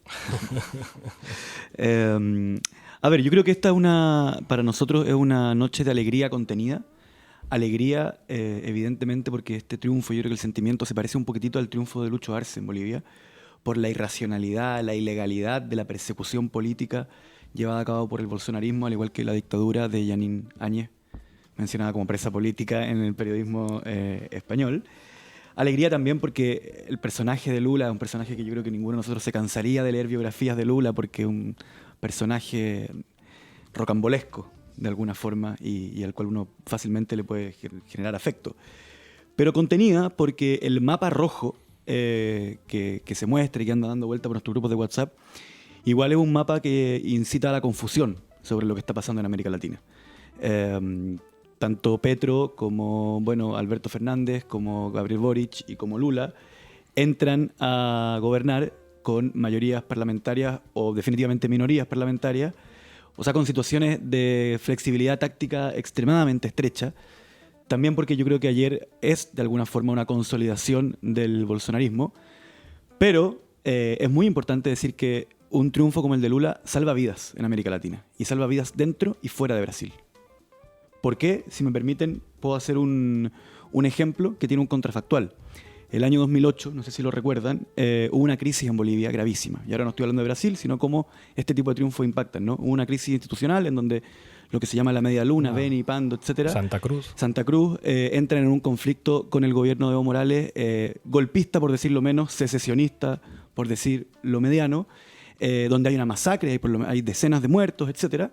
A ver, yo creo que esta para nosotros es una noche de alegría contenida. Alegría, evidentemente, porque este triunfo, yo creo que el sentimiento se parece un poquitito al triunfo de Lucho Arce en Bolivia, por la irracionalidad, la ilegalidad de la persecución política llevada a cabo por el bolsonarismo, al igual que la dictadura de Jeanine Áñez, mencionada como presa política en el periodismo español. Alegría también porque el personaje de Lula es un personaje que yo creo que ninguno de nosotros se cansaría de leer biografías de Lula, porque es un personaje rocambolesco de alguna forma y al cual uno fácilmente le puede generar afecto. Pero contenida porque el mapa rojo que se muestra y que anda dando vuelta por nuestros grupos de WhatsApp, igual es un mapa que incita a la confusión sobre lo que está pasando en América Latina. Tanto Petro como Alberto Fernández, como Gabriel Boric y como Lula entran a gobernar con mayorías parlamentarias o definitivamente minorías parlamentarias, o sea, con situaciones de flexibilidad táctica extremadamente estrecha. También porque yo creo que ayer es de alguna forma una consolidación del bolsonarismo, pero es muy importante decir que un triunfo como el de Lula salva vidas en América Latina, y salva vidas dentro y fuera de Brasil. ¿Por qué? Si me permiten, puedo hacer un ejemplo que tiene un contrafactual. El año 2008, no sé si lo recuerdan, hubo una crisis en Bolivia gravísima. Y ahora no estoy hablando de Brasil, sino cómo este tipo de triunfos impactan, ¿no? Hubo una crisis institucional en donde lo que se llama la media luna, Beni, Pando, etcétera, Santa Cruz, entran en un conflicto con el gobierno de Evo Morales, golpista por decirlo menos, secesionista por decir lo mediano, donde hay una masacre, hay decenas de muertos, etcétera,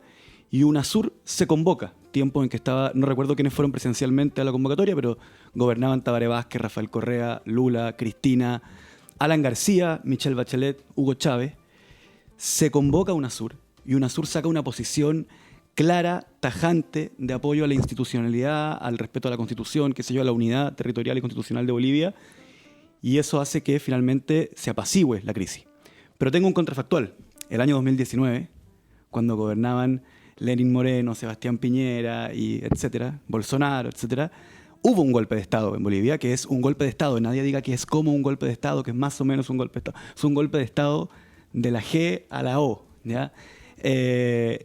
y UNASUR se convoca, tiempo en que estaba, no recuerdo quiénes fueron presencialmente a la convocatoria, pero gobernaban Tabaré Vázquez, Rafael Correa, Lula, Cristina, Alan García, Michelle Bachelet, Hugo Chávez. Se convoca a UNASUR y UNASUR saca una posición clara, tajante, de apoyo a la institucionalidad, al respeto a la Constitución, qué sé yo, a la unidad territorial y constitucional de Bolivia, y eso hace que finalmente se apacigüe la crisis. Pero tengo un contrafactual. El año 2019, cuando gobernaban Lenín Moreno, Sebastián Piñera, y etcétera, Bolsonaro, etcétera, hubo un golpe de Estado en Bolivia, que es un golpe de Estado. Nadie diga que es como un golpe de Estado, que es más o menos un golpe de Estado. Es un golpe de Estado de la G a la O, ¿ya?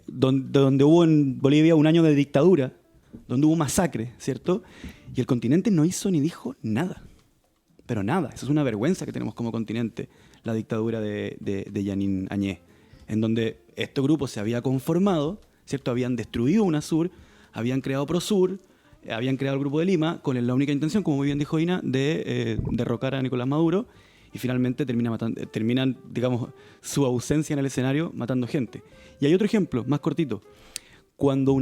Donde hubo en Bolivia un año de dictadura, donde hubo masacre, ¿cierto? Y el continente no hizo ni dijo nada. Pero nada. Eso es una vergüenza que tenemos como continente, la dictadura de Jeanine Áñez, en donde este grupo se había conformado, ¿cierto? Habían destruido UNASUR, habían creado PROSUR, habían creado el Grupo de Lima con la única intención, como muy bien dijo Ina, de derrocar a Nicolás Maduro, y finalmente terminan, digamos, su ausencia en el escenario matando gente. Y hay otro ejemplo, más cortito. Cuando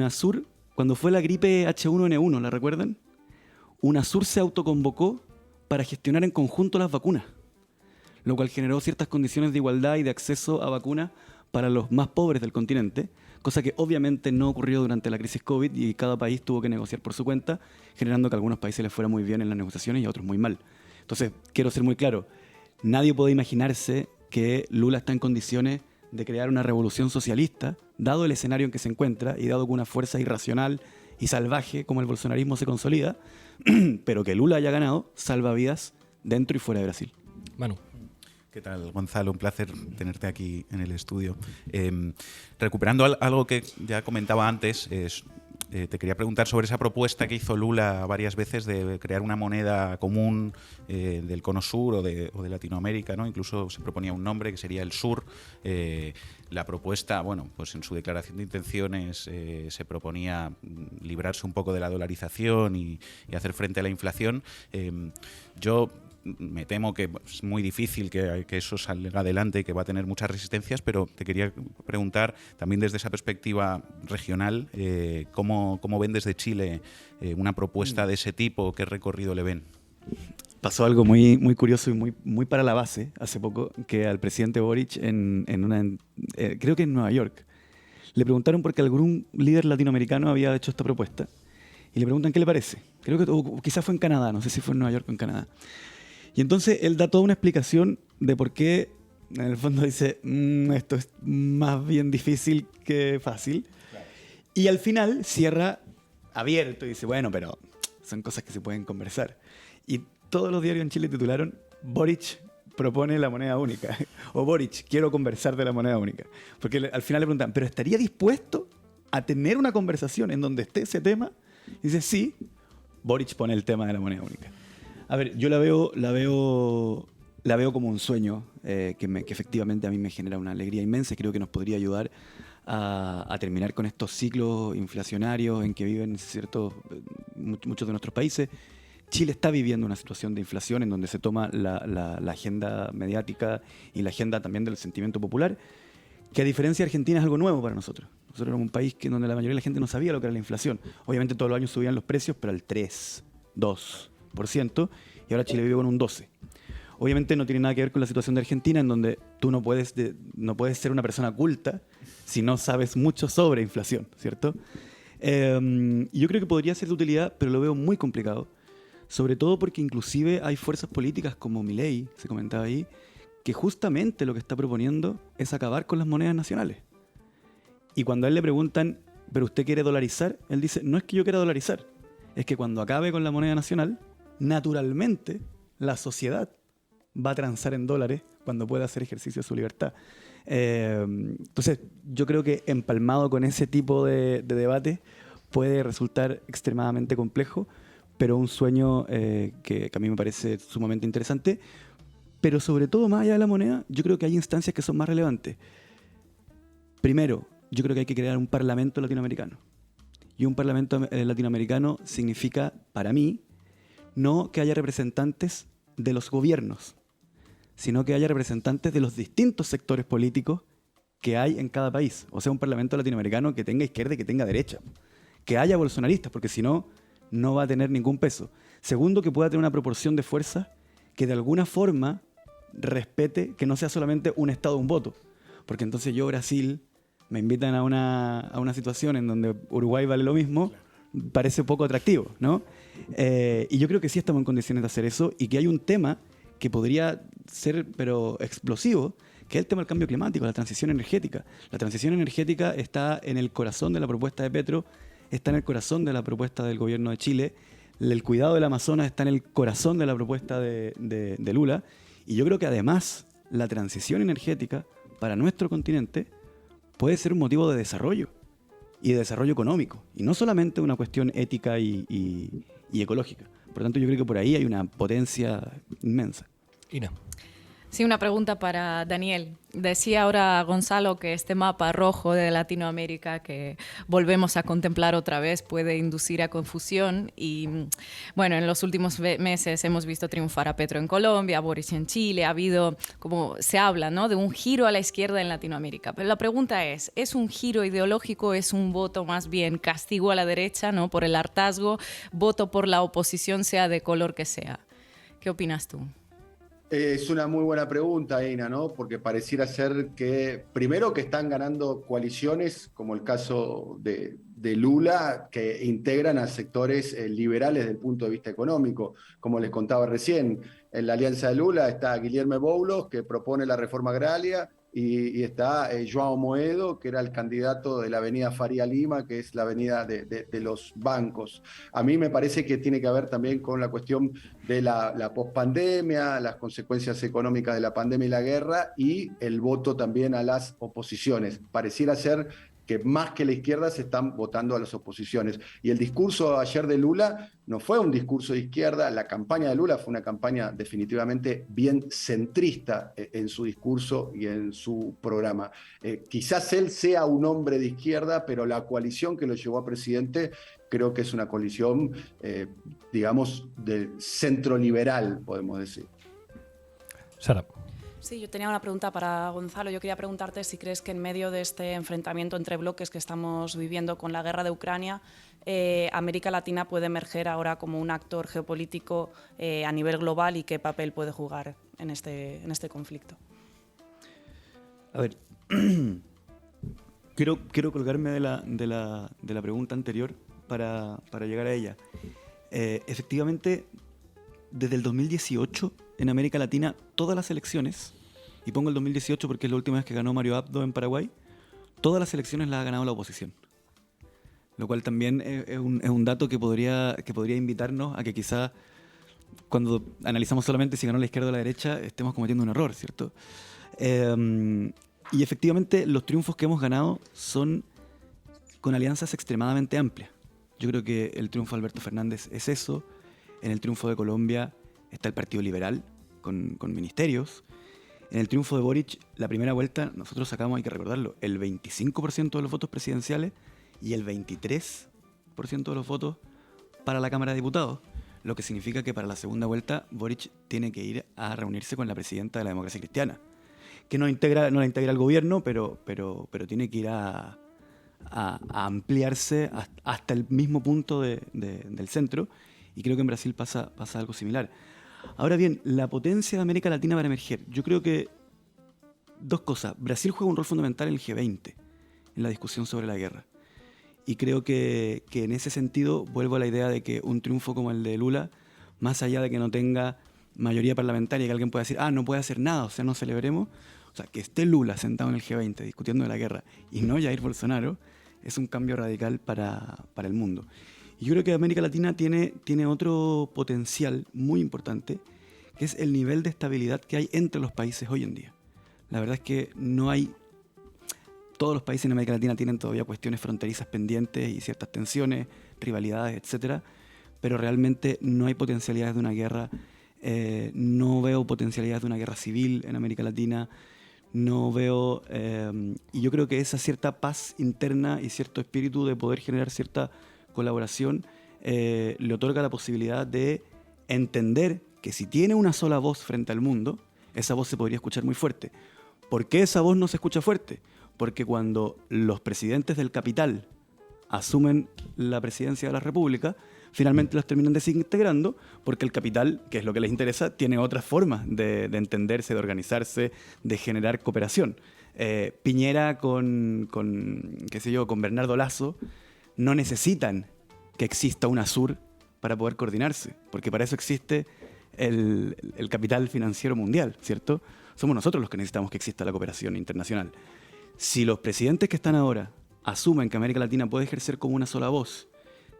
fue la gripe H1N1, ¿la recuerdan? UNASUR se autoconvocó para gestionar en conjunto las vacunas, lo cual generó ciertas condiciones de igualdad y de acceso a vacunas para los más pobres del continente, cosa que obviamente no ocurrió durante la crisis COVID y cada país tuvo que negociar por su cuenta, generando que a algunos países les fuera muy bien en las negociaciones y a otros muy mal. Entonces, quiero ser muy claro, nadie puede imaginarse que Lula está en condiciones de crear una revolución socialista, dado el escenario en que se encuentra y dado que una fuerza irracional y salvaje como el bolsonarismo se consolida, pero que Lula haya ganado salva vidas dentro y fuera de Brasil. Manu. ¿Qué tal, Gonzalo? Un placer tenerte aquí en el estudio. Recuperando algo que ya comentaba antes, te quería preguntar sobre esa propuesta que hizo Lula varias veces de crear una moneda común del Cono Sur o de Latinoamérica, ¿no? Incluso se proponía un nombre que sería el Sur. La propuesta, bueno, pues en su declaración de intenciones se proponía librarse un poco de la dolarización y hacer frente a la inflación. Yo me temo que es muy difícil que eso salga adelante y que va a tener muchas resistencias, pero te quería preguntar también desde esa perspectiva regional, ¿cómo ven desde Chile una propuesta de ese tipo? ¿Qué recorrido le ven? Pasó algo muy, muy curioso y muy para la base hace poco, que al presidente Boric creo que en Nueva York, le preguntaron porque algún líder latinoamericano había hecho esta propuesta y le preguntan qué le parece. Creo que quizás fue en Canadá, no sé si fue en Nueva York o en Canadá. Y entonces él da toda una explicación de por qué, en el fondo dice, esto es más bien difícil que fácil. Claro. Y al final cierra abierto y dice, bueno, pero son cosas que se pueden conversar. Y todos los diarios en Chile titularon, Boric propone la moneda única. O Boric, quiero conversar de la moneda única. Porque al final le preguntan, ¿pero estaría dispuesto a tener una conversación en donde esté ese tema? Y dice, sí, Boric pone el tema de la moneda única. A ver, yo la veo como un sueño que efectivamente a mí me genera una alegría inmensa y creo que nos podría ayudar a terminar con estos ciclos inflacionarios en que viven muchos de nuestros países. Chile está viviendo una situación de inflación en donde se toma la agenda mediática y la agenda también del sentimiento popular, que a diferencia de Argentina es algo nuevo para nosotros. Nosotros éramos un país donde la mayoría de la gente no sabía lo que era la inflación. Obviamente todos los años subían los precios, pero al 3, 2%, y ahora Chile vive con un 12%. Obviamente no tiene nada que ver con la situación de Argentina, en donde tú no puedes ser una persona culta si no sabes mucho sobre inflación, ¿cierto? Y yo creo que podría ser de utilidad, pero lo veo muy complicado, sobre todo porque inclusive hay fuerzas políticas como Milei, se comentaba ahí, que justamente lo que está proponiendo es acabar con las monedas nacionales. Y cuando a él le preguntan, ¿pero usted quiere dolarizar? Él dice, no es que yo quiera dolarizar, es que cuando acabe con la moneda nacional, naturalmente la sociedad va a transar en dólares cuando pueda hacer ejercicio de su libertad. Entonces, yo creo que empalmado con ese tipo de debate puede resultar extremadamente complejo, pero un sueño que a mí me parece sumamente interesante. Pero sobre todo, más allá de la moneda, yo creo que hay instancias que son más relevantes. Primero, yo creo que hay que crear un parlamento latinoamericano. Y un parlamento latinoamericano significa, para mí, no que haya representantes de los gobiernos, sino que haya representantes de los distintos sectores políticos que hay en cada país. O sea, un parlamento latinoamericano que tenga izquierda y que tenga derecha. Que haya bolsonaristas, porque si no, no va a tener ningún peso. Segundo, que pueda tener una proporción de fuerza que de alguna forma respete que no sea solamente un Estado, un voto. Porque entonces yo, Brasil, me invitan a una situación en donde Uruguay vale lo mismo, parece poco atractivo, ¿no? Y yo creo que sí estamos en condiciones de hacer eso y que hay un tema que podría ser, pero explosivo, que es el tema del cambio climático, la transición energética. La transición energética está en el corazón de la propuesta de Petro, está en el corazón de la propuesta del gobierno de Chile, el cuidado del Amazonas está en el corazón de la propuesta de Lula, y yo creo que además la transición energética para nuestro continente puede ser un motivo de desarrollo y de desarrollo económico, y no solamente una cuestión ética y ecológica. Por lo tanto, yo creo que por ahí hay una potencia inmensa. Ina. Sí, una pregunta para Daniel. Decía ahora Gonzalo que este mapa rojo de Latinoamérica que volvemos a contemplar otra vez puede inducir a confusión y, bueno, en los últimos meses hemos visto triunfar a Petro en Colombia, a Boric en Chile, ha habido, como se habla, ¿no?, de un giro a la izquierda en Latinoamérica. Pero la pregunta ¿es un giro ideológico, es un voto más bien castigo a la derecha, ¿no?, por el hartazgo, voto por la oposición, sea de color que sea? ¿Qué opinas tú? Es una muy buena pregunta, Ina, ¿no? Porque pareciera ser que, primero, que están ganando coaliciones, como el caso de Lula, que integran a sectores liberales desde el punto de vista económico. Como les contaba recién, en la alianza de Lula está Guilherme Boulos, que propone la reforma agraria, y está João Moedo, que era el candidato de la avenida Faría Lima, que es la avenida de los bancos. A mí me parece que tiene que ver también con la cuestión de la pospandemia, las consecuencias económicas de la pandemia y la guerra, y el voto también a las oposiciones. Pareciera ser que más que la izquierda se están votando a las oposiciones. Y el discurso ayer de Lula no fue un discurso de izquierda, la campaña de Lula fue una campaña definitivamente bien centrista en su discurso y en su programa. Quizás él sea un hombre de izquierda, pero la coalición que lo llevó a presidente creo que es una coalición, digamos, del centro liberal, podemos decir. Sara. Sí, yo tenía una pregunta para Gonzalo. Yo quería preguntarte si crees que en medio de este enfrentamiento entre bloques que estamos viviendo con la guerra de Ucrania, América Latina puede emerger ahora como un actor geopolítico a nivel global y qué papel puede jugar en este conflicto. A ver, quiero colgarme de la pregunta anterior para llegar a ella. Efectivamente, desde el 2018, en América Latina, todas las elecciones, y pongo el 2018 porque es la última vez que ganó Mario Abdo en Paraguay, todas las elecciones las ha ganado la oposición. Lo cual también es un dato que podría invitarnos a que quizá cuando analizamos solamente si ganó la izquierda o la derecha, estemos cometiendo un error, ¿cierto? Y efectivamente los triunfos que hemos ganado son con alianzas extremadamente amplias. Yo creo que el triunfo de Alberto Fernández es eso. En el triunfo de Colombia está el Partido Liberal con ministerios. En el triunfo de Boric, la primera vuelta, nosotros sacamos, hay que recordarlo, el 25% de los votos presidenciales y el 23% de los votos para la Cámara de Diputados, lo que significa que para la segunda vuelta Boric tiene que ir a reunirse con la presidenta de la Democracia Cristiana, que no la integra al gobierno, pero tiene que ir a ampliarse hasta el mismo punto del centro, y creo que en Brasil pasa algo similar. Ahora bien, la potencia de América Latina para emerger. Yo creo que dos cosas. Brasil juega un rol fundamental en el G20, en la discusión sobre la guerra. Y creo que en ese sentido vuelvo a la idea de que un triunfo como el de Lula, más allá de que no tenga mayoría parlamentaria, que alguien pueda decir, no puede hacer nada, o sea, no celebremos. O sea, que esté Lula sentado en el G20 discutiendo de la guerra y no Jair Bolsonaro, es un cambio radical para el mundo. Y yo creo que América Latina tiene otro potencial muy importante, que es el nivel de estabilidad que hay entre los países hoy en día. La verdad es que no hay... Todos los países en América Latina tienen todavía cuestiones fronterizas pendientes y ciertas tensiones, rivalidades, etcétera, pero realmente no hay potencialidades de una guerra. No veo potencialidades de una guerra civil en América Latina. No veo... y yo creo que esa cierta paz interna y cierto espíritu de poder generar cierta colaboración le otorga la posibilidad de entender que si tiene una sola voz frente al mundo, esa voz se podría escuchar muy fuerte. ¿Por qué esa voz no se escucha fuerte? Porque cuando los presidentes del capital asumen la presidencia de la República, finalmente los terminan desintegrando porque el capital, que es lo que les interesa, tiene otras formas de entenderse, de organizarse, de generar cooperación. Piñera con Bernardo Lasso no necesitan que exista UNASUR para poder coordinarse, porque para eso existe el capital financiero mundial, ¿cierto? Somos nosotros los que necesitamos que exista la cooperación internacional. Si los presidentes que están ahora asumen que América Latina puede ejercer como una sola voz,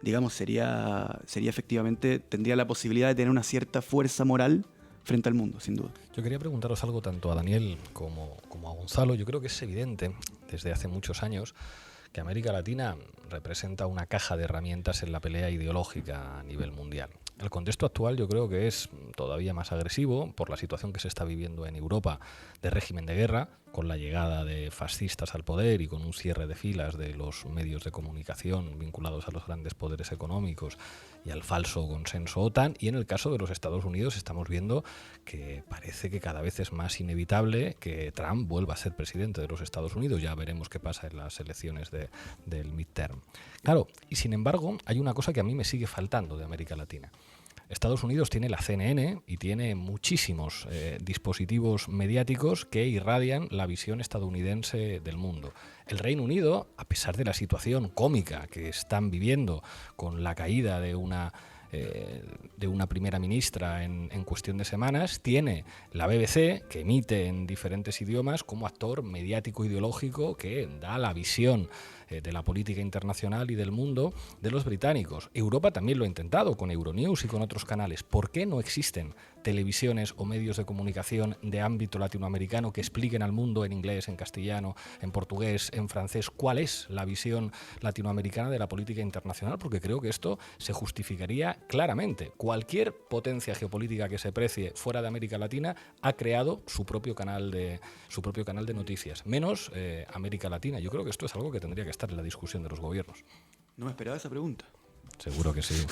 digamos, sería efectivamente, tendría la posibilidad de tener una cierta fuerza moral frente al mundo, sin duda. Yo quería preguntaros algo tanto a Daniel como a Gonzalo. Yo creo que es evidente desde hace muchos años que América Latina representa una caja de herramientas en la pelea ideológica a nivel mundial. El contexto actual yo creo que es todavía más agresivo por la situación que se está viviendo en Europa de régimen de guerra, con la llegada de fascistas al poder y con un cierre de filas de los medios de comunicación vinculados a los grandes poderes económicos y al falso consenso OTAN. Y en el caso de los Estados Unidos estamos viendo que parece que cada vez es más inevitable que Trump vuelva a ser presidente de los Estados Unidos. Ya veremos qué pasa en las elecciones del midterm. Claro, y sin embargo hay una cosa que a mí me sigue faltando de América Latina. Estados Unidos tiene la CNN y tiene muchísimos dispositivos mediáticos que irradian la visión estadounidense del mundo. El Reino Unido, a pesar de la situación cómica que están viviendo con la caída de una primera ministra en cuestión de semanas, tiene la BBC, que emite en diferentes idiomas, como actor mediático ideológico que da la visión de la política internacional y del mundo de los británicos. Europa también lo ha intentado con Euronews y con otros canales. ¿Por qué no existen televisiones o medios de comunicación de ámbito latinoamericano que expliquen al mundo en inglés, en castellano, en portugués, en francés cuál es la visión latinoamericana de la política internacional? Porque creo que esto se justificaría claramente. Cualquier potencia geopolítica que se precie fuera de América Latina ha creado su propio canal de noticias, menos América Latina. Yo creo que esto es algo que tendría que estar en la discusión de los gobiernos. No me esperaba esa pregunta. Seguro que sí.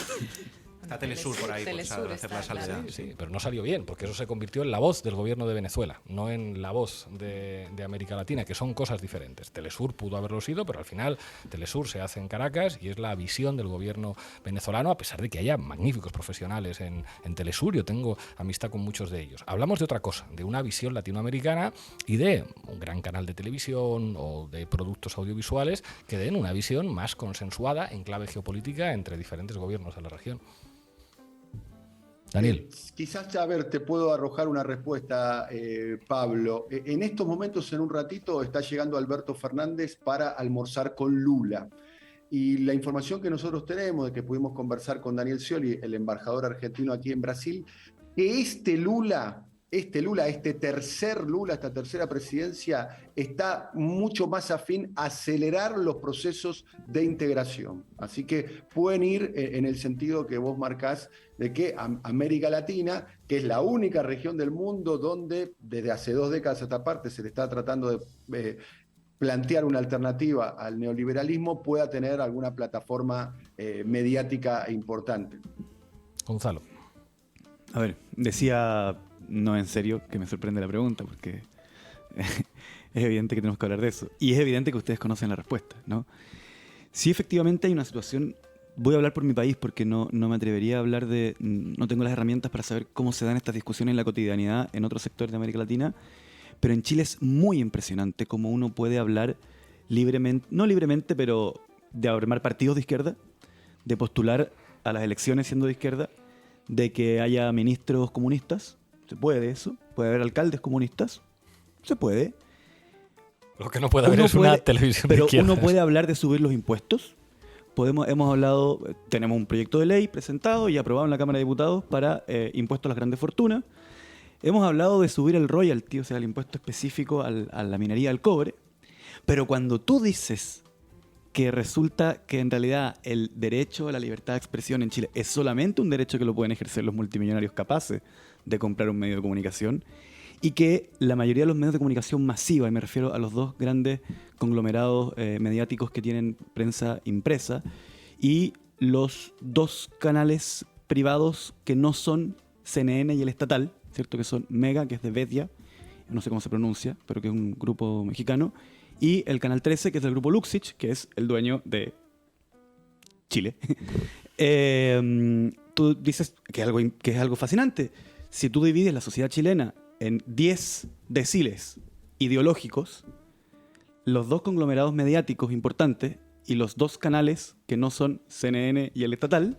Está Telesur por ahí, Telesur por hacer la salvedad. Sí, pero no salió bien, porque eso se convirtió en la voz del gobierno de Venezuela, no en la voz de América Latina, que son cosas diferentes. Telesur pudo haberlo sido, pero al final Telesur se hace en Caracas y es la visión del gobierno venezolano, a pesar de que haya magníficos profesionales en Telesur. Yo tengo amistad con muchos de ellos. Hablamos de otra cosa, de una visión latinoamericana y de un gran canal de televisión o de productos audiovisuales que den una visión más consensuada en clave geopolítica entre diferentes gobiernos de la región. Daniel. Quizás, a ver, te puedo arrojar una respuesta, Pablo. En estos momentos, en un ratito, está llegando Alberto Fernández para almorzar con Lula. Y la información que nosotros tenemos, de que pudimos conversar con Daniel Scioli, el embajador argentino aquí en Brasil, que este tercer Lula, esta tercera presidencia, está mucho más afín a acelerar los procesos de integración. Así que pueden ir en el sentido que vos marcás de que América Latina, que es la única región del mundo donde desde hace 2 décadas a esta parte se le está tratando de plantear una alternativa al neoliberalismo, pueda tener alguna plataforma mediática importante. Gonzalo. A ver, decía, no en serio, que me sorprende la pregunta, porque es evidente que tenemos que hablar de eso. Y es evidente que ustedes conocen la respuesta, ¿no? Sí, efectivamente hay una situación. Voy a hablar por mi país porque no me atrevería a hablar de... No tengo las herramientas para saber cómo se dan estas discusiones en la cotidianidad en otros sectores de América Latina, pero en Chile es muy impresionante cómo uno puede hablar libremente, no libremente, pero de armar partidos de izquierda, de postular a las elecciones siendo de izquierda, de que haya ministros comunistas, se puede eso, puede haber alcaldes comunistas, se puede. Lo que no puede haber es una televisión de izquierda. Pero uno puede hablar de subir los impuestos. Hemos hablado, tenemos un proyecto de ley presentado y aprobado en la Cámara de Diputados para impuestos a las grandes fortunas. Hemos hablado de subir el royalty, o sea, el impuesto específico a la minería del cobre. Pero cuando tú dices que resulta que en realidad el derecho a la libertad de expresión en Chile es solamente un derecho que lo pueden ejercer los multimillonarios capaces de comprar un medio de comunicación, y que la mayoría de los medios de comunicación masiva, y me refiero a los 2 grandes conglomerados mediáticos que tienen prensa impresa, y los 2 canales privados que no son CNN y el estatal, ¿cierto? Que son Mega, que es de Bedia, no sé cómo se pronuncia, pero que es un grupo mexicano, y el Canal 13, que es del grupo Luxich, que es el dueño de Chile. Tú dices que es algo fascinante. Si tú divides la sociedad chilena en 10 deciles ideológicos, los 2 conglomerados mediáticos importantes y los 2 canales que no son CNN y el estatal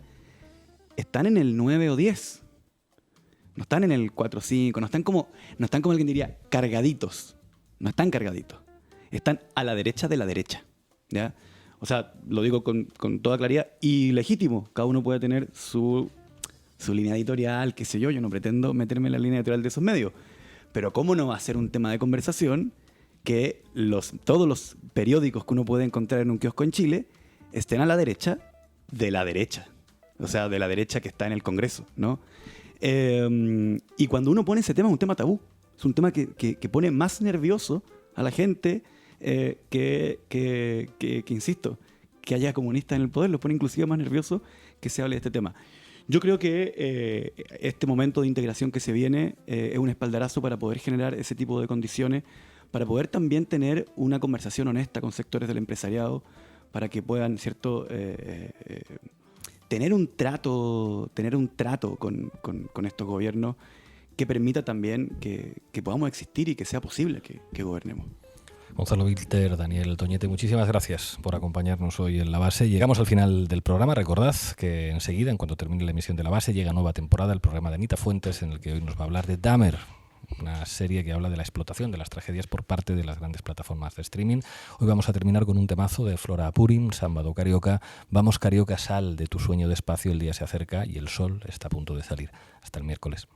están en el 9 o 10. No están en el 4 o 5, no están como alguien diría cargaditos. No están cargaditos. Están a la derecha de la derecha, ¿ya? O sea, lo digo con toda claridad y legítimo. Cada uno puede tener su línea editorial, qué sé yo. Yo no pretendo meterme en la línea editorial de esos medios. Pero ¿cómo no va a ser un tema de conversación que todos los periódicos que uno puede encontrar en un kiosco en Chile estén a la derecha de la derecha? O sea, de la derecha que está en el Congreso, ¿no? Y cuando uno pone ese tema, es un tema tabú. Es un tema que pone más nervioso a la gente que insisto, que haya comunistas en el poder, lo pone inclusive más nervioso que se hable de este tema. Yo creo que este momento de integración que se viene es un espaldarazo para poder generar ese tipo de condiciones, para poder también tener una conversación honesta con sectores del empresariado, para que puedan, ¿cierto?, tener un trato con estos gobiernos que permita también que podamos existir y que sea posible que gobernemos. Gonzalo Vilter, Daniel Toñete, muchísimas gracias por acompañarnos hoy en La Base. Llegamos al final del programa. Recordad que enseguida, en cuanto termine la emisión de La Base, llega nueva temporada, el programa de Anita Fuentes, en el que hoy nos va a hablar de Dahmer, una serie que habla de la explotación de las tragedias por parte de las grandes plataformas de streaming. Hoy vamos a terminar con un temazo de Flora Purim, Samba do Carioca. Vamos, Carioca, sal de tu sueño despacio, el día se acerca y el sol está a punto de salir. Hasta el miércoles.